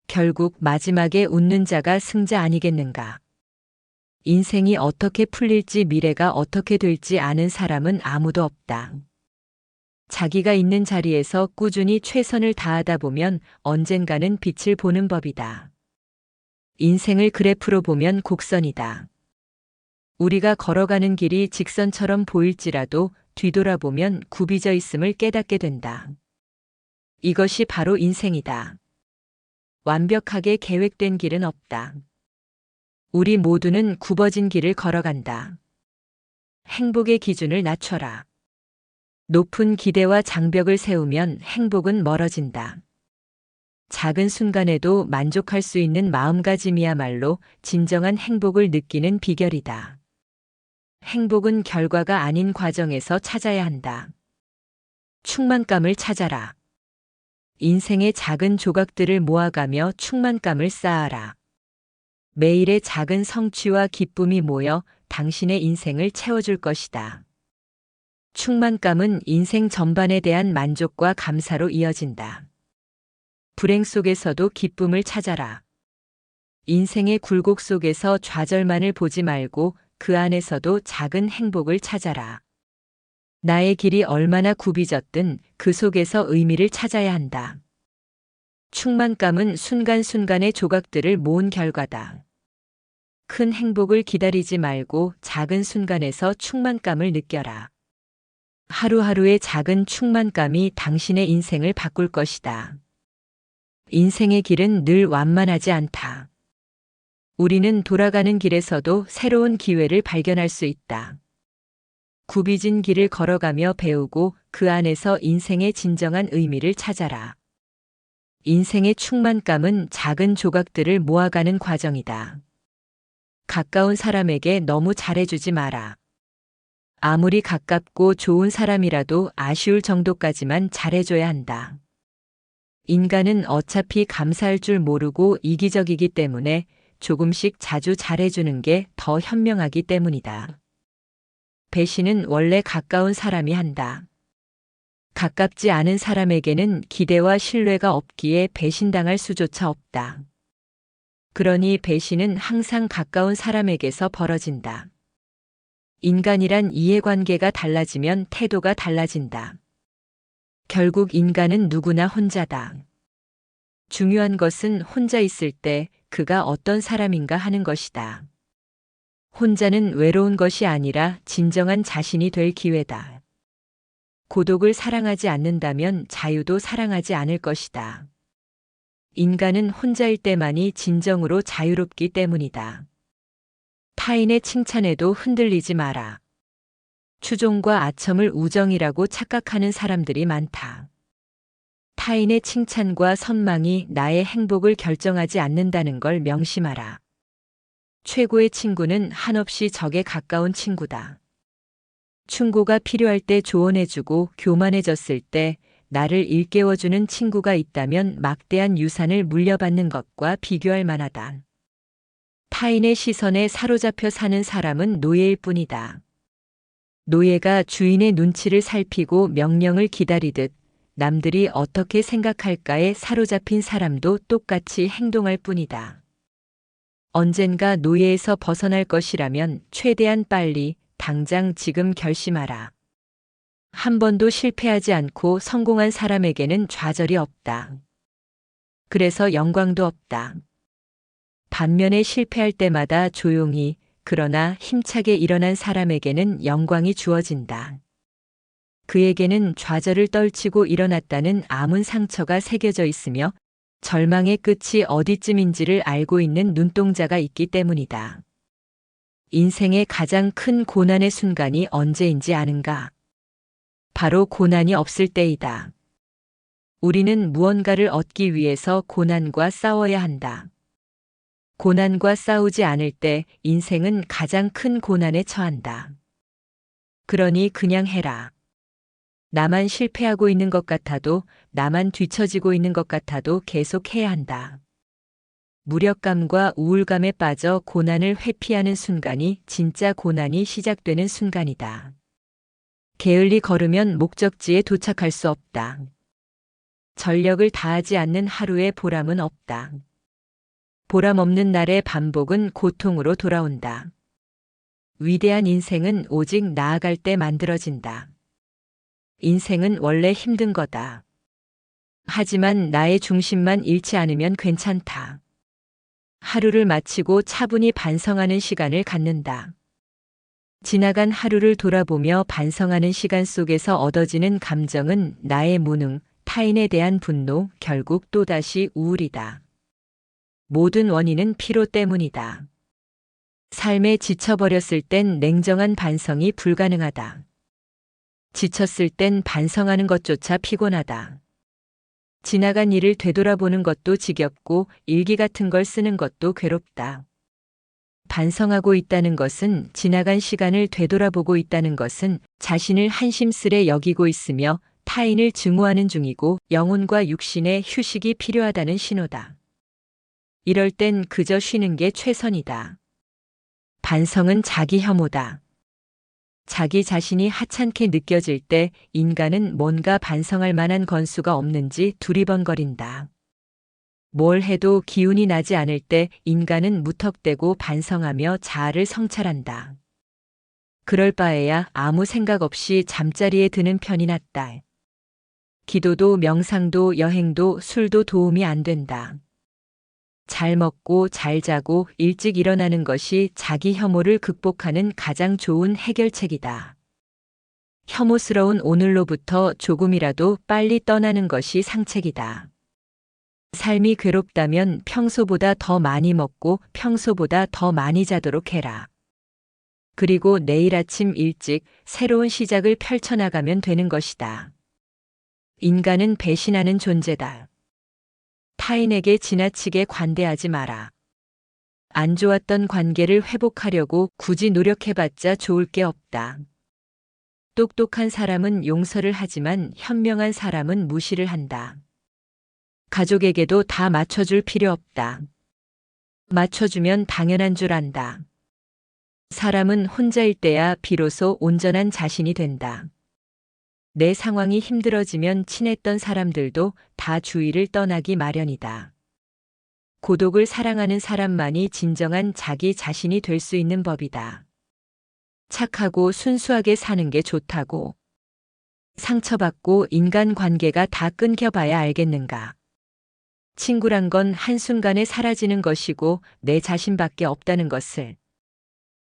결국 마지막에 웃는 자가 승자 아니겠는가. 인생이 어떻게 풀릴지 미래가 어떻게 될지 아는 사람은 아무도 없다. 자기가 있는 자리에서 꾸준히 최선을 다하다 보면 언젠가는 빛을 보는 법이다. 인생을 그래프로 보면 곡선이다. 우리가 걸어가는 길이 직선처럼 보일지라도 뒤돌아보면 굽이져 있음을 깨닫게 된다. 이것이 바로 인생이다. 완벽하게 계획된 길은 없다. 우리 모두는 굽어진 길을 걸어간다. 행복의 기준을 낮춰라. 높은 기대와 장벽을 세우면 행복은 멀어진다. 작은 순간에도 만족할 수 있는 마음가짐이야말로 진정한 행복을 느끼는 비결이다. 행복은 결과가 아닌 과정에서 찾아야 한다. 충만감을 찾아라. 인생의 작은 조각들을 모아가며 충만감을 쌓아라. 매일의 작은 성취와 기쁨이 모여 당신의 인생을 채워줄 것이다. 충만감은 인생 전반에 대한 만족과 감사로 이어진다. 불행 속에서도 기쁨을 찾아라. 인생의 굴곡 속에서 좌절만을 보지 말고 그 안에서도 작은 행복을 찾아라. 나의 길이 얼마나 굽이졌든 그 속에서 의미를 찾아야 한다. 충만감은 순간순간의 조각들을 모은 결과다. 큰 행복을 기다리지 말고 작은 순간에서 충만감을 느껴라. 하루하루의 작은 충만감이 당신의 인생을 바꿀 것이다. 인생의 길은 늘 완만하지 않다. 우리는 돌아가는 길에서도 새로운 기회를 발견할 수 있다. 굽이진 길을 걸어가며 배우고 그 안에서 인생의 진정한 의미를 찾아라. 인생의 충만감은 작은 조각들을 모아가는 과정이다. 가까운 사람에게 너무 잘해주지 마라. 아무리 가깝고 좋은 사람이라도 아쉬울 정도까지만 잘해줘야 한다. 인간은 어차피 감사할 줄 모르고 이기적이기 때문에 조금씩 자주 잘해주는 게 더 현명하기 때문이다. 배신은 원래 가까운 사람이 한다. 가깝지 않은 사람에게는 기대와 신뢰가 없기에 배신당할 수조차 없다. 그러니 배신은 항상 가까운 사람에게서 벌어진다. 인간이란 이해관계가 달라지면 태도가 달라진다. 결국 인간은 누구나 혼자다. 중요한 것은 혼자 있을 때 그가 어떤 사람인가 하는 것이다. 혼자는 외로운 것이 아니라 진정한 자신이 될 기회다. 고독을 사랑하지 않는다면 자유도 사랑하지 않을 것이다. 인간은 혼자일 때만이 진정으로 자유롭기 때문이다. 타인의 칭찬에도 흔들리지 마라. 추종과 아첨을 우정이라고 착각하는 사람들이 많다. 타인의 칭찬과 선망이 나의 행복을 결정하지 않는다는 걸 명심하라. 최고의 친구는 한없이 적에 가까운 친구다. 충고가 필요할 때 조언해주고 교만해졌을 때 나를 일깨워주는 친구가 있다면 막대한 유산을 물려받는 것과 비교할 만하다. 타인의 시선에 사로잡혀 사는 사람은 노예일 뿐이다. 노예가 주인의 눈치를 살피고 명령을 기다리듯 남들이 어떻게 생각할까에 사로잡힌 사람도 똑같이 행동할 뿐이다. 언젠가 노예에서 벗어날 것이라면 최대한 빨리 당장 지금 결심하라. 한 번도 실패하지 않고 성공한 사람에게는 좌절이 없다. 그래서 영광도 없다. 반면에 실패할 때마다 조용히 그러나 힘차게 일어난 사람에게는 영광이 주어진다. 그에게는 좌절을 떨치고 일어났다는 아문 상처가 새겨져 있으며 절망의 끝이 어디쯤인지를 알고 있는 눈동자가 있기 때문이다. 인생의 가장 큰 고난의 순간이 언제인지 아는가? 바로 고난이 없을 때이다. 우리는 무언가를 얻기 위해서 고난과 싸워야 한다. 고난과 싸우지 않을 때 인생은 가장 큰 고난에 처한다. 그러니 그냥 해라. 나만 실패하고 있는 것 같아도, 나만 뒤처지고 있는 것 같아도 계속 해야 한다. 무력감과 우울감에 빠져 고난을 회피하는 순간이 진짜 고난이 시작되는 순간이다. 게을리 걸으면 목적지에 도착할 수 없다. 전력을 다하지 않는 하루의 보람은 없다. 보람 없는 날의 반복은 고통으로 돌아온다. 위대한 인생은 오직 나아갈 때 만들어진다. 인생은 원래 힘든 거다. 하지만 나의 중심만 잃지 않으면 괜찮다. 하루를 마치고 차분히 반성하는 시간을 갖는다. 지나간 하루를 돌아보며 반성하는 시간 속에서 얻어지는 감정은 나의 무능, 타인에 대한 분노, 결국 또다시 우울이다. 모든 원인은 피로 때문이다. 삶에 지쳐버렸을 땐 냉정한 반성이 불가능하다. 지쳤을 땐 반성하는 것조차 피곤하다. 지나간 일을 되돌아보는 것도 지겹고 일기 같은 걸 쓰는 것도 괴롭다. 반성하고 있다는 것은, 지나간 시간을 되돌아보고 있다는 것은 자신을 한심스레 여기고 있으며 타인을 증오하는 중이고 영혼과 육신의 휴식이 필요하다는 신호다. 이럴 땐 그저 쉬는 게 최선이다. 반성은 자기 혐오다. 자기 자신이 하찮게 느껴질 때 인간은 뭔가 반성할 만한 건수가 없는지 두리번거린다. 뭘 해도 기운이 나지 않을 때 인간은 무턱대고 반성하며 자아를 성찰한다. 그럴 바에야 아무 생각 없이 잠자리에 드는 편이 낫다. 기도도 명상도 여행도 술도 도움이 안 된다. 잘 먹고 잘 자고 일찍 일어나는 것이 자기 혐오를 극복하는 가장 좋은 해결책이다. 혐오스러운 오늘로부터 조금이라도 빨리 떠나는 것이 상책이다. 삶이 괴롭다면 평소보다 더 많이 먹고 평소보다 더 많이 자도록 해라. 그리고 내일 아침 일찍 새로운 시작을 펼쳐나가면 되는 것이다. 인간은 배신하는 존재다. 타인에게 지나치게 관대하지 마라. 안 좋았던 관계를 회복하려고 굳이 노력해봤자 좋을 게 없다. 똑똑한 사람은 용서를 하지만 현명한 사람은 무시를 한다. 가족에게도 다 맞춰줄 필요 없다. 맞춰주면 당연한 줄 안다. 사람은 혼자일 때야 비로소 온전한 자신이 된다. 내 상황이 힘들어지면 친했던 사람들도 다 주위를 떠나기 마련이다. 고독을 사랑하는 사람만이 진정한 자기 자신이 될 수 있는 법이다. 착하고 순수하게 사는 게 좋다고. 상처받고 인간관계가 다 끊겨봐야 알겠는가. 친구란 건 한순간에 사라지는 것이고 내 자신밖에 없다는 것을.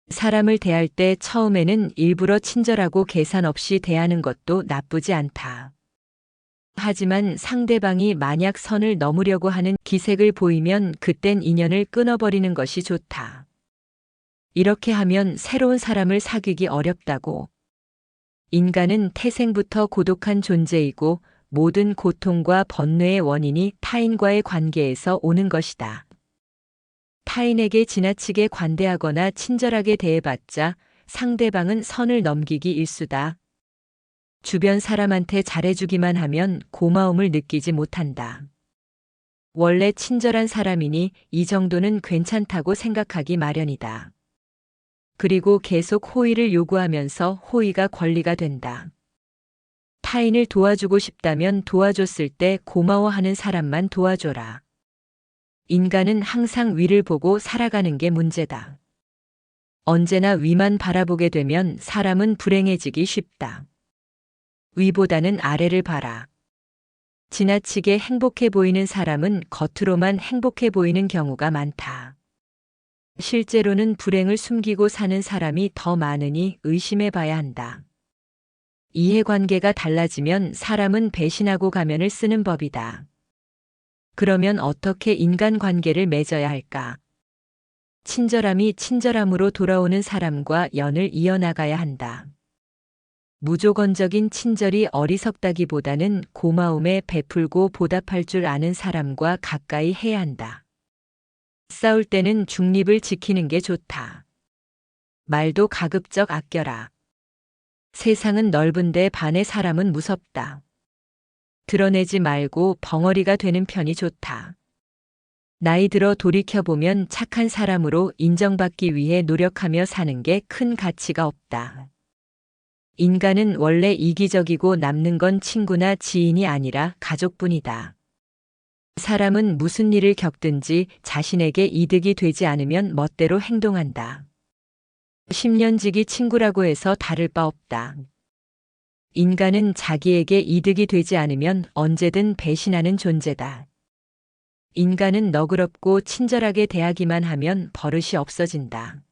사람을 대할 때 처음에는 일부러 친절하고 계산 없이 대하는 것도 나쁘지 않다. 하지만 상대방이 만약 선을 넘으려고 하는 기색을 보이면 그땐 인연을 끊어버리는 것이 좋다. 이렇게 하면 새로운 사람을 사귀기 어렵다고. 인간은 태생부터 고독한 존재이고 모든 고통과 번뇌의 원인이 타인과의 관계에서 오는 것이다. 타인에게 지나치게 관대하거나 친절하게 대해봤자 상대방은 선을 넘기기 일쑤다. 주변 사람한테 잘해주기만 하면 고마움을 느끼지 못한다. 원래 친절한 사람이니 이 정도는 괜찮다고 생각하기 마련이다. 그리고 계속 호의를 요구하면서 호의가 권리가 된다. 타인을 도와주고 싶다면 도와줬을 때 고마워하는 사람만 도와줘라. 인간은 항상 위를 보고 살아가는 게 문제다. 언제나 위만 바라보게 되면 사람은 불행해지기 쉽다. 위보다는 아래를 봐라. 지나치게 행복해 보이는 사람은 겉으로만 행복해 보이는 경우가 많다. 실제로는 불행을 숨기고 사는 사람이 더 많으니 의심해 봐야 한다. 이해관계가 달라지면 사람은 배신하고 가면을 쓰는 법이다. 그러면 어떻게 인간관계를 맺어야 할까? 친절함이 친절함으로 돌아오는 사람과 연을 이어나가야 한다. 무조건적인 친절이 어리석다기보다는 고마움에 베풀고 보답할 줄 아는 사람과 가까이 해야 한다. 싸울 때는 중립을 지키는 게 좋다. 말도 가급적 아껴라. 세상은 넓은데 반의 사람은 무섭다. 드러내지 말고 벙어리가 되는 편이 좋다. 나이 들어 돌이켜보면 착한 사람으로 인정받기 위해 노력하며 사는 게 큰 가치가 없다. 인간은 원래 이기적이고 남는 건 친구나 지인이 아니라 가족뿐이다. 사람은 무슨 일을 겪든지 자신에게 이득이 되지 않으면 멋대로 행동한다. 10년지기 친구라고 해서 다를 바 없다. 인간은 자기에게 이득이 되지 않으면 언제든 배신하는 존재다. 인간은 너그럽고 친절하게 대하기만 하면 버릇이 없어진다.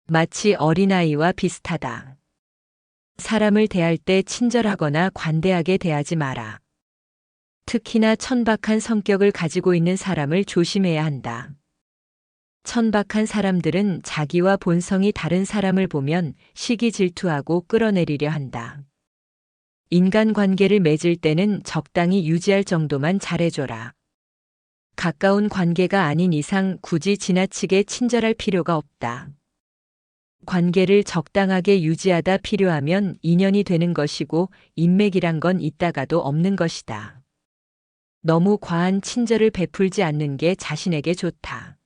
마치 어린아이와 비슷하다. 사람을 대할 때 친절하거나 관대하게 대하지 마라. 특히나 천박한 성격을 가지고 있는 사람을 조심해야 한다. 천박한 사람들은 자기와 본성이 다른 사람을 보면 시기 질투하고 끌어내리려 한다. 인간관계를 맺을 때는 적당히 유지할 정도만 잘해줘라. 가까운 관계가 아닌 이상 굳이 지나치게 친절할 필요가 없다. 관계를 적당하게 유지하다 필요하면 인연이 되는 것이고 인맥이란 건 있다가도 없는 것이다. 너무 과한 친절을 베풀지 않는 게 자신에게 좋다.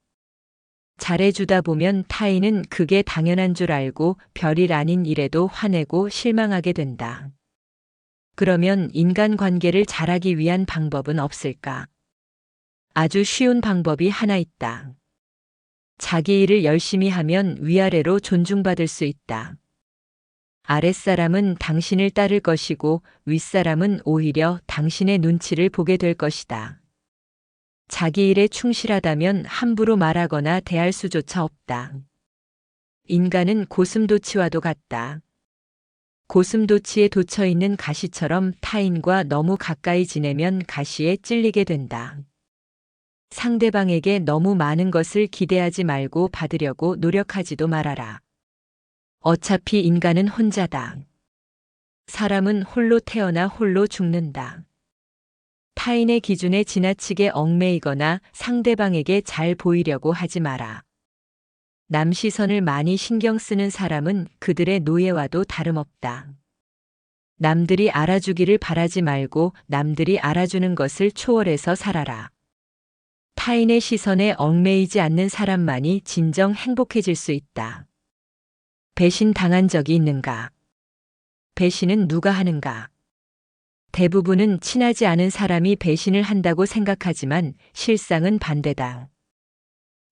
잘해주다 보면 타인은 그게 당연한 줄 알고 별일 아닌 일에도 화내고 실망하게 된다. 그러면 인간관계를 잘하기 위한 방법은 없을까? 아주 쉬운 방법이 하나 있다. 자기 일을 열심히 하면 위아래로 존중받을 수 있다. 아랫사람은 당신을 따를 것이고 윗사람은 오히려 당신의 눈치를 보게 될 것이다. 자기 일에 충실하다면 함부로 말하거나 대할 수조차 없다. 인간은 고슴도치와도 같다. 고슴도치에 돋쳐 있는 가시처럼 타인과 너무 가까이 지내면 가시에 찔리게 된다. 상대방에게 너무 많은 것을 기대하지 말고 받으려고 노력하지도 말아라. 어차피 인간은 혼자다. 사람은 홀로 태어나 홀로 죽는다. 타인의 기준에 지나치게 얽매이거나 상대방에게 잘 보이려고 하지 마라. 남 시선을 많이 신경 쓰는 사람은 그들의 노예와도 다름없다. 남들이 알아주기를 바라지 말고 남들이 알아주는 것을 초월해서 살아라. 타인의 시선에 얽매이지 않는 사람만이 진정 행복해질 수 있다. 배신 당한 적이 있는가? 배신은 누가 하는가? 대부분은 친하지 않은 사람이 배신을 한다고 생각하지만 실상은 반대다.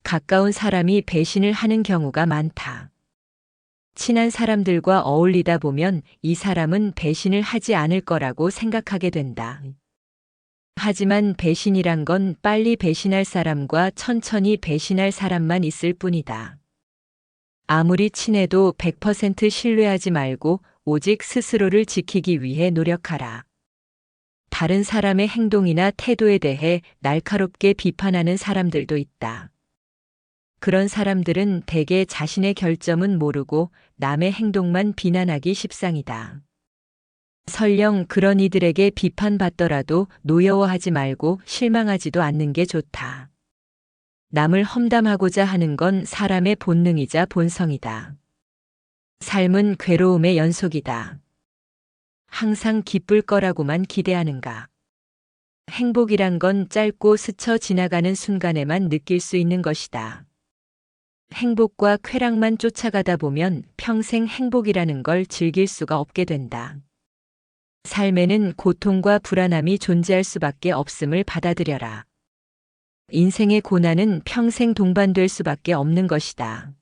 가까운 사람이 배신을 하는 경우가 많다. 친한 사람들과 어울리다 보면 이 사람은 배신을 하지 않을 거라고 생각하게 된다. 하지만 배신이란 건 빨리 배신할 사람과 천천히 배신할 사람만 있을 뿐이다. 아무리 친해도 100% 신뢰하지 말고 오직 스스로를 지키기 위해 노력하라. 다른 사람의 행동이나 태도에 대해 날카롭게 비판하는 사람들도 있다. 그런 사람들은 대개 자신의 결점은 모르고 남의 행동만 비난하기 십상이다. 설령 그런 이들에게 비판받더라도 노여워하지 말고 실망하지도 않는 게 좋다. 남을 험담하고자 하는 건 사람의 본능이자 본성이다. 삶은 괴로움의 연속이다. 항상 기쁠 거라고만 기대하는가? 행복이란 건 짧고 스쳐 지나가는 순간에만 느낄 수 있는 것이다. 행복과 쾌락만 쫓아가다 보면 평생 행복이라는 걸 즐길 수가 없게 된다. 삶에는 고통과 불안함이 존재할 수밖에 없음을 받아들여라. 인생의 고난은 평생 동반될 수밖에 없는 것이다.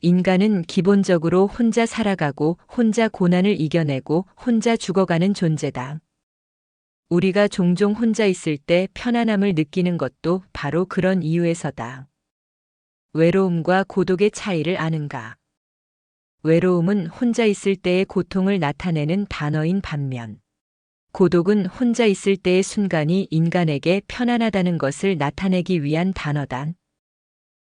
인간은 기본적으로 혼자 살아가고 혼자 고난을 이겨내고 혼자 죽어가는 존재다. 우리가 종종 혼자 있을 때 편안함을 느끼는 것도 바로 그런 이유에서다. 외로움과 고독의 차이를 아는가? 외로움은 혼자 있을 때의 고통을 나타내는 단어인 반면, 고독은 혼자 있을 때의 순간이 인간에게 편안하다는 것을 나타내기 위한 단어다.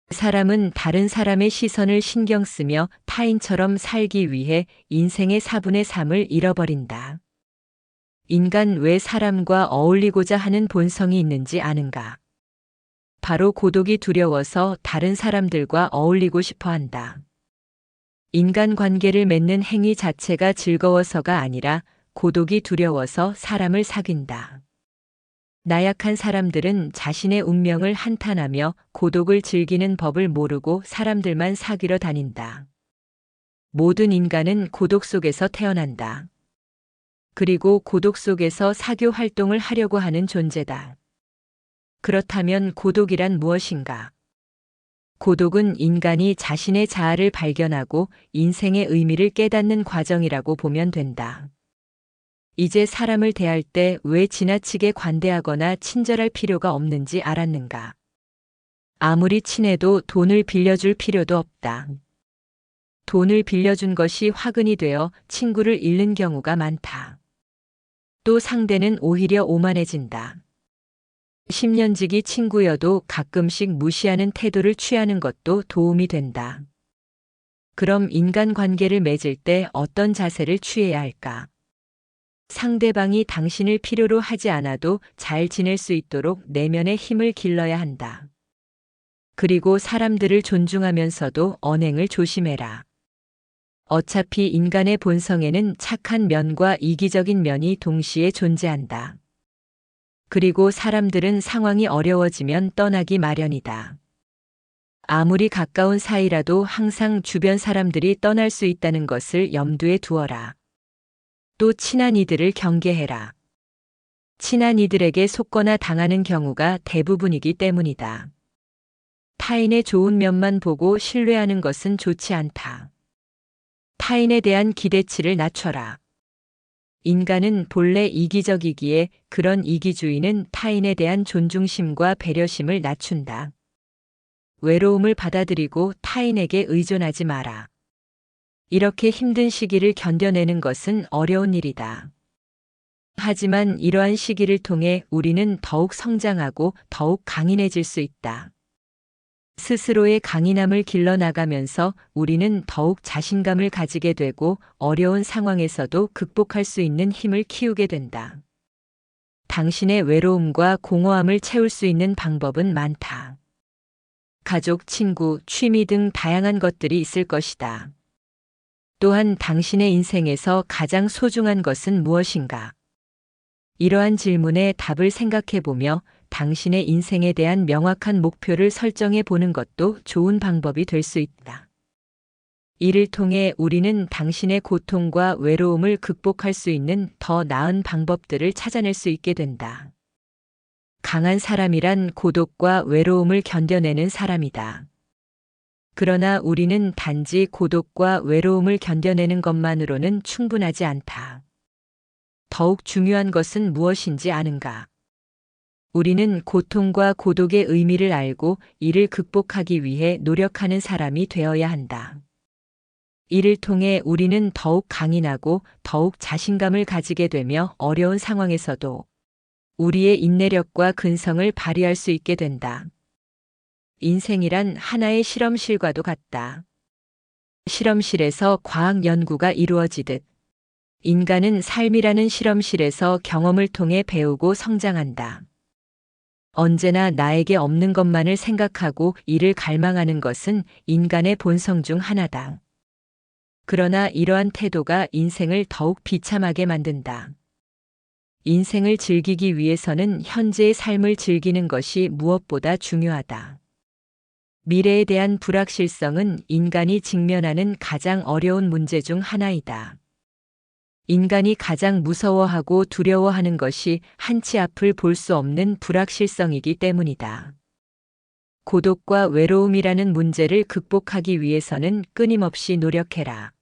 사람은 다른 사람의 시선을 신경 쓰며 타인처럼 살기 위해 인생의 4분의 3을 잃어버린다. 인간 왜 사람과 어울리고자 하는 본성이 있는지 아는가? 바로 고독이 두려워서 다른 사람들과 어울리고 싶어 한다. 인간관계를 맺는 행위 자체가 즐거워서가 아니라 고독이 두려워서 사람을 사귄다. 나약한 사람들은 자신의 운명을 한탄하며 고독을 즐기는 법을 모르고 사람들만 사귀러 다닌다. 모든 인간은 고독 속에서 태어난다. 그리고 고독 속에서 사교 활동을 하려고 하는 존재다. 그렇다면 고독이란 무엇인가? 고독은 인간이 자신의 자아를 발견하고 인생의 의미를 깨닫는 과정이라고 보면 된다. 이제 사람을 대할 때 왜 지나치게 관대하거나 친절할 필요가 없는지 알았는가? 아무리 친해도 돈을 빌려줄 필요도 없다. 돈을 빌려준 것이 화근이 되어 친구를 잃는 경우가 많다. 또 상대는 오히려 오만해진다. 10년지기 친구여도 가끔씩 무시하는 태도를 취하는 것도 도움이 된다. 그럼 인간관계를 맺을 때 어떤 자세를 취해야 할까? 상대방이 당신을 필요로 하지 않아도 잘 지낼 수 있도록 내면의 힘을 길러야 한다. 그리고 사람들을 존중하면서도 언행을 조심해라. 어차피 인간의 본성에는 착한 면과 이기적인 면이 동시에 존재한다. 그리고 사람들은 상황이 어려워지면 떠나기 마련이다. 아무리 가까운 사이라도 항상 주변 사람들이 떠날 수 있다는 것을 염두에 두어라. 또 친한 이들을 경계해라. 친한 이들에게 속거나 당하는 경우가 대부분이기 때문이다. 타인의 좋은 면만 보고 신뢰하는 것은 좋지 않다. 타인에 대한 기대치를 낮춰라. 인간은 본래 이기적이기에 그런 이기주의는 타인에 대한 존중심과 배려심을 낮춘다. 외로움을 받아들이고 타인에게 의존하지 마라. 이렇게 힘든 시기를 견뎌내는 것은 어려운 일이다. 하지만 이러한 시기를 통해 우리는 더욱 성장하고 더욱 강인해질 수 있다. 스스로의 강인함을 길러나가면서 우리는 더욱 자신감을 가지게 되고 어려운 상황에서도 극복할 수 있는 힘을 키우게 된다. 당신의 외로움과 공허함을 채울 수 있는 방법은 많다. 가족, 친구, 취미 등 다양한 것들이 있을 것이다. 또한 당신의 인생에서 가장 소중한 것은 무엇인가? 이러한 질문에 답을 생각해 보며 당신의 인생에 대한 명확한 목표를 설정해 보는 것도 좋은 방법이 될 수 있다. 이를 통해 우리는 당신의 고통과 외로움을 극복할 수 있는 더 나은 방법들을 찾아낼 수 있게 된다. 강한 사람이란 고독과 외로움을 견뎌내는 사람이다. 그러나 우리는 단지 고독과 외로움을 견뎌내는 것만으로는 충분하지 않다. 더욱 중요한 것은 무엇인지 아는가? 우리는 고통과 고독의 의미를 알고 이를 극복하기 위해 노력하는 사람이 되어야 한다. 이를 통해 우리는 더욱 강인하고 더욱 자신감을 가지게 되며 어려운 상황에서도 우리의 인내력과 근성을 발휘할 수 있게 된다. 인생이란 하나의 실험실과도 같다. 실험실에서 과학 연구가 이루어지듯 인간은 삶이라는 실험실에서 경험을 통해 배우고 성장한다. 언제나 나에게 없는 것만을 생각하고 이를 갈망하는 것은 인간의 본성 중 하나다. 그러나 이러한 태도가 인생을 더욱 비참하게 만든다. 인생을 즐기기 위해서는 현재의 삶을 즐기는 것이 무엇보다 중요하다. 미래에 대한 불확실성은 인간이 직면하는 가장 어려운 문제 중 하나이다. 인간이 가장 무서워하고 두려워하는 것이 한치 앞을 볼 수 없는 불확실성이기 때문이다. 고독과 외로움이라는 문제를 극복하기 위해서는 끊임없이 노력해라.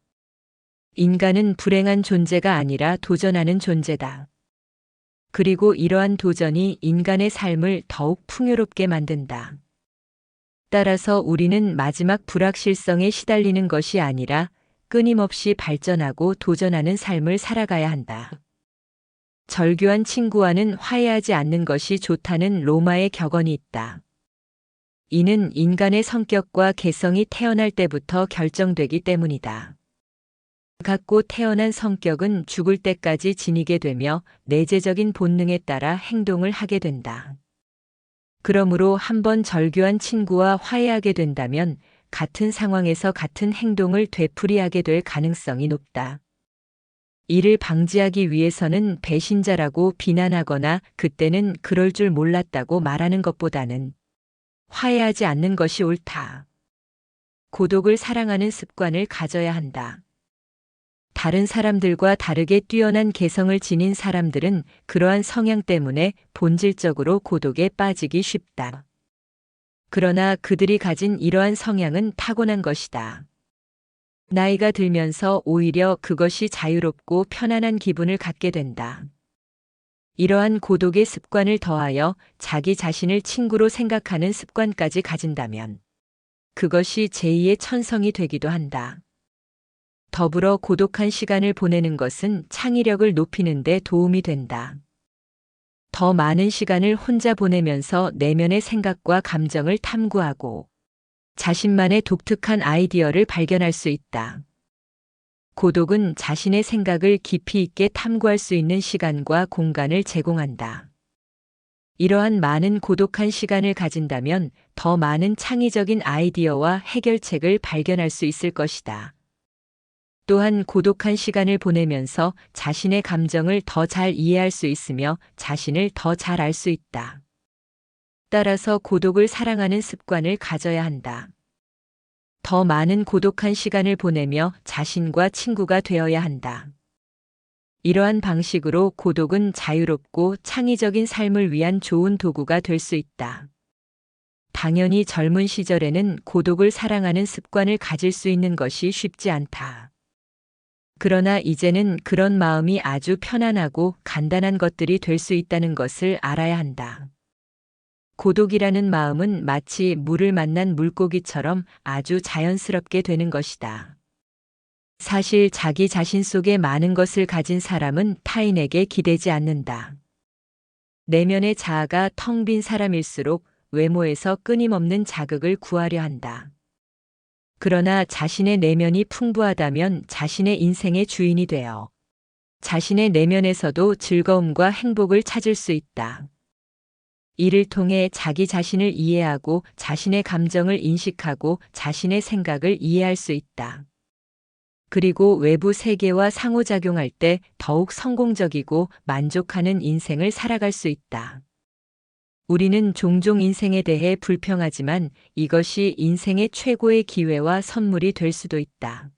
인간은 불행한 존재가 아니라 도전하는 존재다. 그리고 이러한 도전이 인간의 삶을 더욱 풍요롭게 만든다. 따라서 우리는 마지막 불확실성에 시달리는 것이 아니라 끊임없이 발전하고 도전하는 삶을 살아가야 한다. 절교한 친구와는 화해하지 않는 것이 좋다는 로마의 격언이 있다. 이는 인간의 성격과 개성이 태어날 때부터 결정되기 때문이다. 갖고 태어난 성격은 죽을 때까지 지니게 되며 내재적인 본능에 따라 행동을 하게 된다. 그러므로 한번 절교한 친구와 화해하게 된다면 같은 상황에서 같은 행동을 되풀이하게 될 가능성이 높다. 이를 방지하기 위해서는 배신자라고 비난하거나 그때는 그럴 줄 몰랐다고 말하는 것보다는 화해하지 않는 것이 옳다. 고독을 사랑하는 습관을 가져야 한다. 다른 사람들과 다르게 뛰어난 개성을 지닌 사람들은 그러한 성향 때문에 본질적으로 고독에 빠지기 쉽다. 그러나 그들이 가진 이러한 성향은 타고난 것이다. 나이가 들면서 오히려 그것이 자유롭고 편안한 기분을 갖게 된다. 이러한 고독의 습관을 더하여 자기 자신을 친구로 생각하는 습관까지 가진다면 그것이 제2의 천성이 되기도 한다. 더불어 고독한 시간을 보내는 것은 창의력을 높이는 데 도움이 된다. 더 많은 시간을 혼자 보내면서 내면의 생각과 감정을 탐구하고 자신만의 독특한 아이디어를 발견할 수 있다. 고독은 자신의 생각을 깊이 있게 탐구할 수 있는 시간과 공간을 제공한다. 이러한 많은 고독한 시간을 가진다면 더 많은 창의적인 아이디어와 해결책을 발견할 수 있을 것이다. 또한 고독한 시간을 보내면서 자신의 감정을 더 잘 이해할 수 있으며 자신을 더 잘 알 수 있다. 따라서 고독을 사랑하는 습관을 가져야 한다. 더 많은 고독한 시간을 보내며 자신과 친구가 되어야 한다. 이러한 방식으로 고독은 자유롭고 창의적인 삶을 위한 좋은 도구가 될 수 있다. 당연히 젊은 시절에는 고독을 사랑하는 습관을 가질 수 있는 것이 쉽지 않다. 그러나 이제는 그런 마음이 아주 편안하고 간단한 것들이 될 수 있다는 것을 알아야 한다. 고독이라는 마음은 마치 물을 만난 물고기처럼 아주 자연스럽게 되는 것이다. 사실 자기 자신 속에 많은 것을 가진 사람은 타인에게 기대지 않는다. 내면의 자아가 텅 빈 사람일수록 외모에서 끊임없는 자극을 구하려 한다. 그러나 자신의 내면이 풍부하다면 자신의 인생의 주인이 되어 자신의 내면에서도 즐거움과 행복을 찾을 수 있다. 이를 통해 자기 자신을 이해하고 자신의 감정을 인식하고 자신의 생각을 이해할 수 있다. 그리고 외부 세계와 상호작용할 때 더욱 성공적이고 만족하는 인생을 살아갈 수 있다. 우리는 종종 인생에 대해 불평하지만 이것이 인생의 최고의 기회와 선물이 될 수도 있다.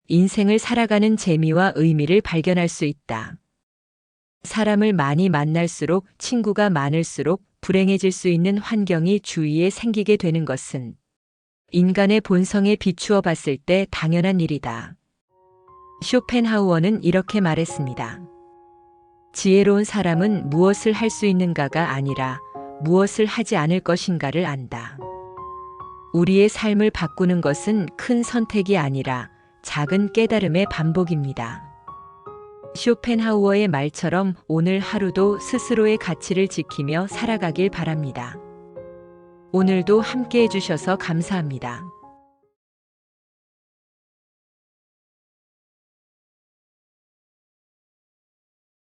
인생을 살아가는 재미와 의미를 발견할 수 있다. 사람을 많이 만날수록 친구가 많을수록 불행해질 수 있는 환경이 주위에 생기게 되는 것은 인간의 본성에 비추어 봤을 때 당연한 일이다. 쇼펜하우어는 이렇게 말했습니다. 지혜로운 사람은 무엇을 할 수 있는가가 아니라 무엇을 하지 않을 것인가를 안다. 우리의 삶을 바꾸는 것은 큰 선택이 아니라 작은 깨달음의 반복입니다. 쇼펜하우어의 말처럼 오늘 하루도 스스로의 가치를 지키며 살아가길 바랍니다. 오늘도 함께 해주셔서 감사합니다.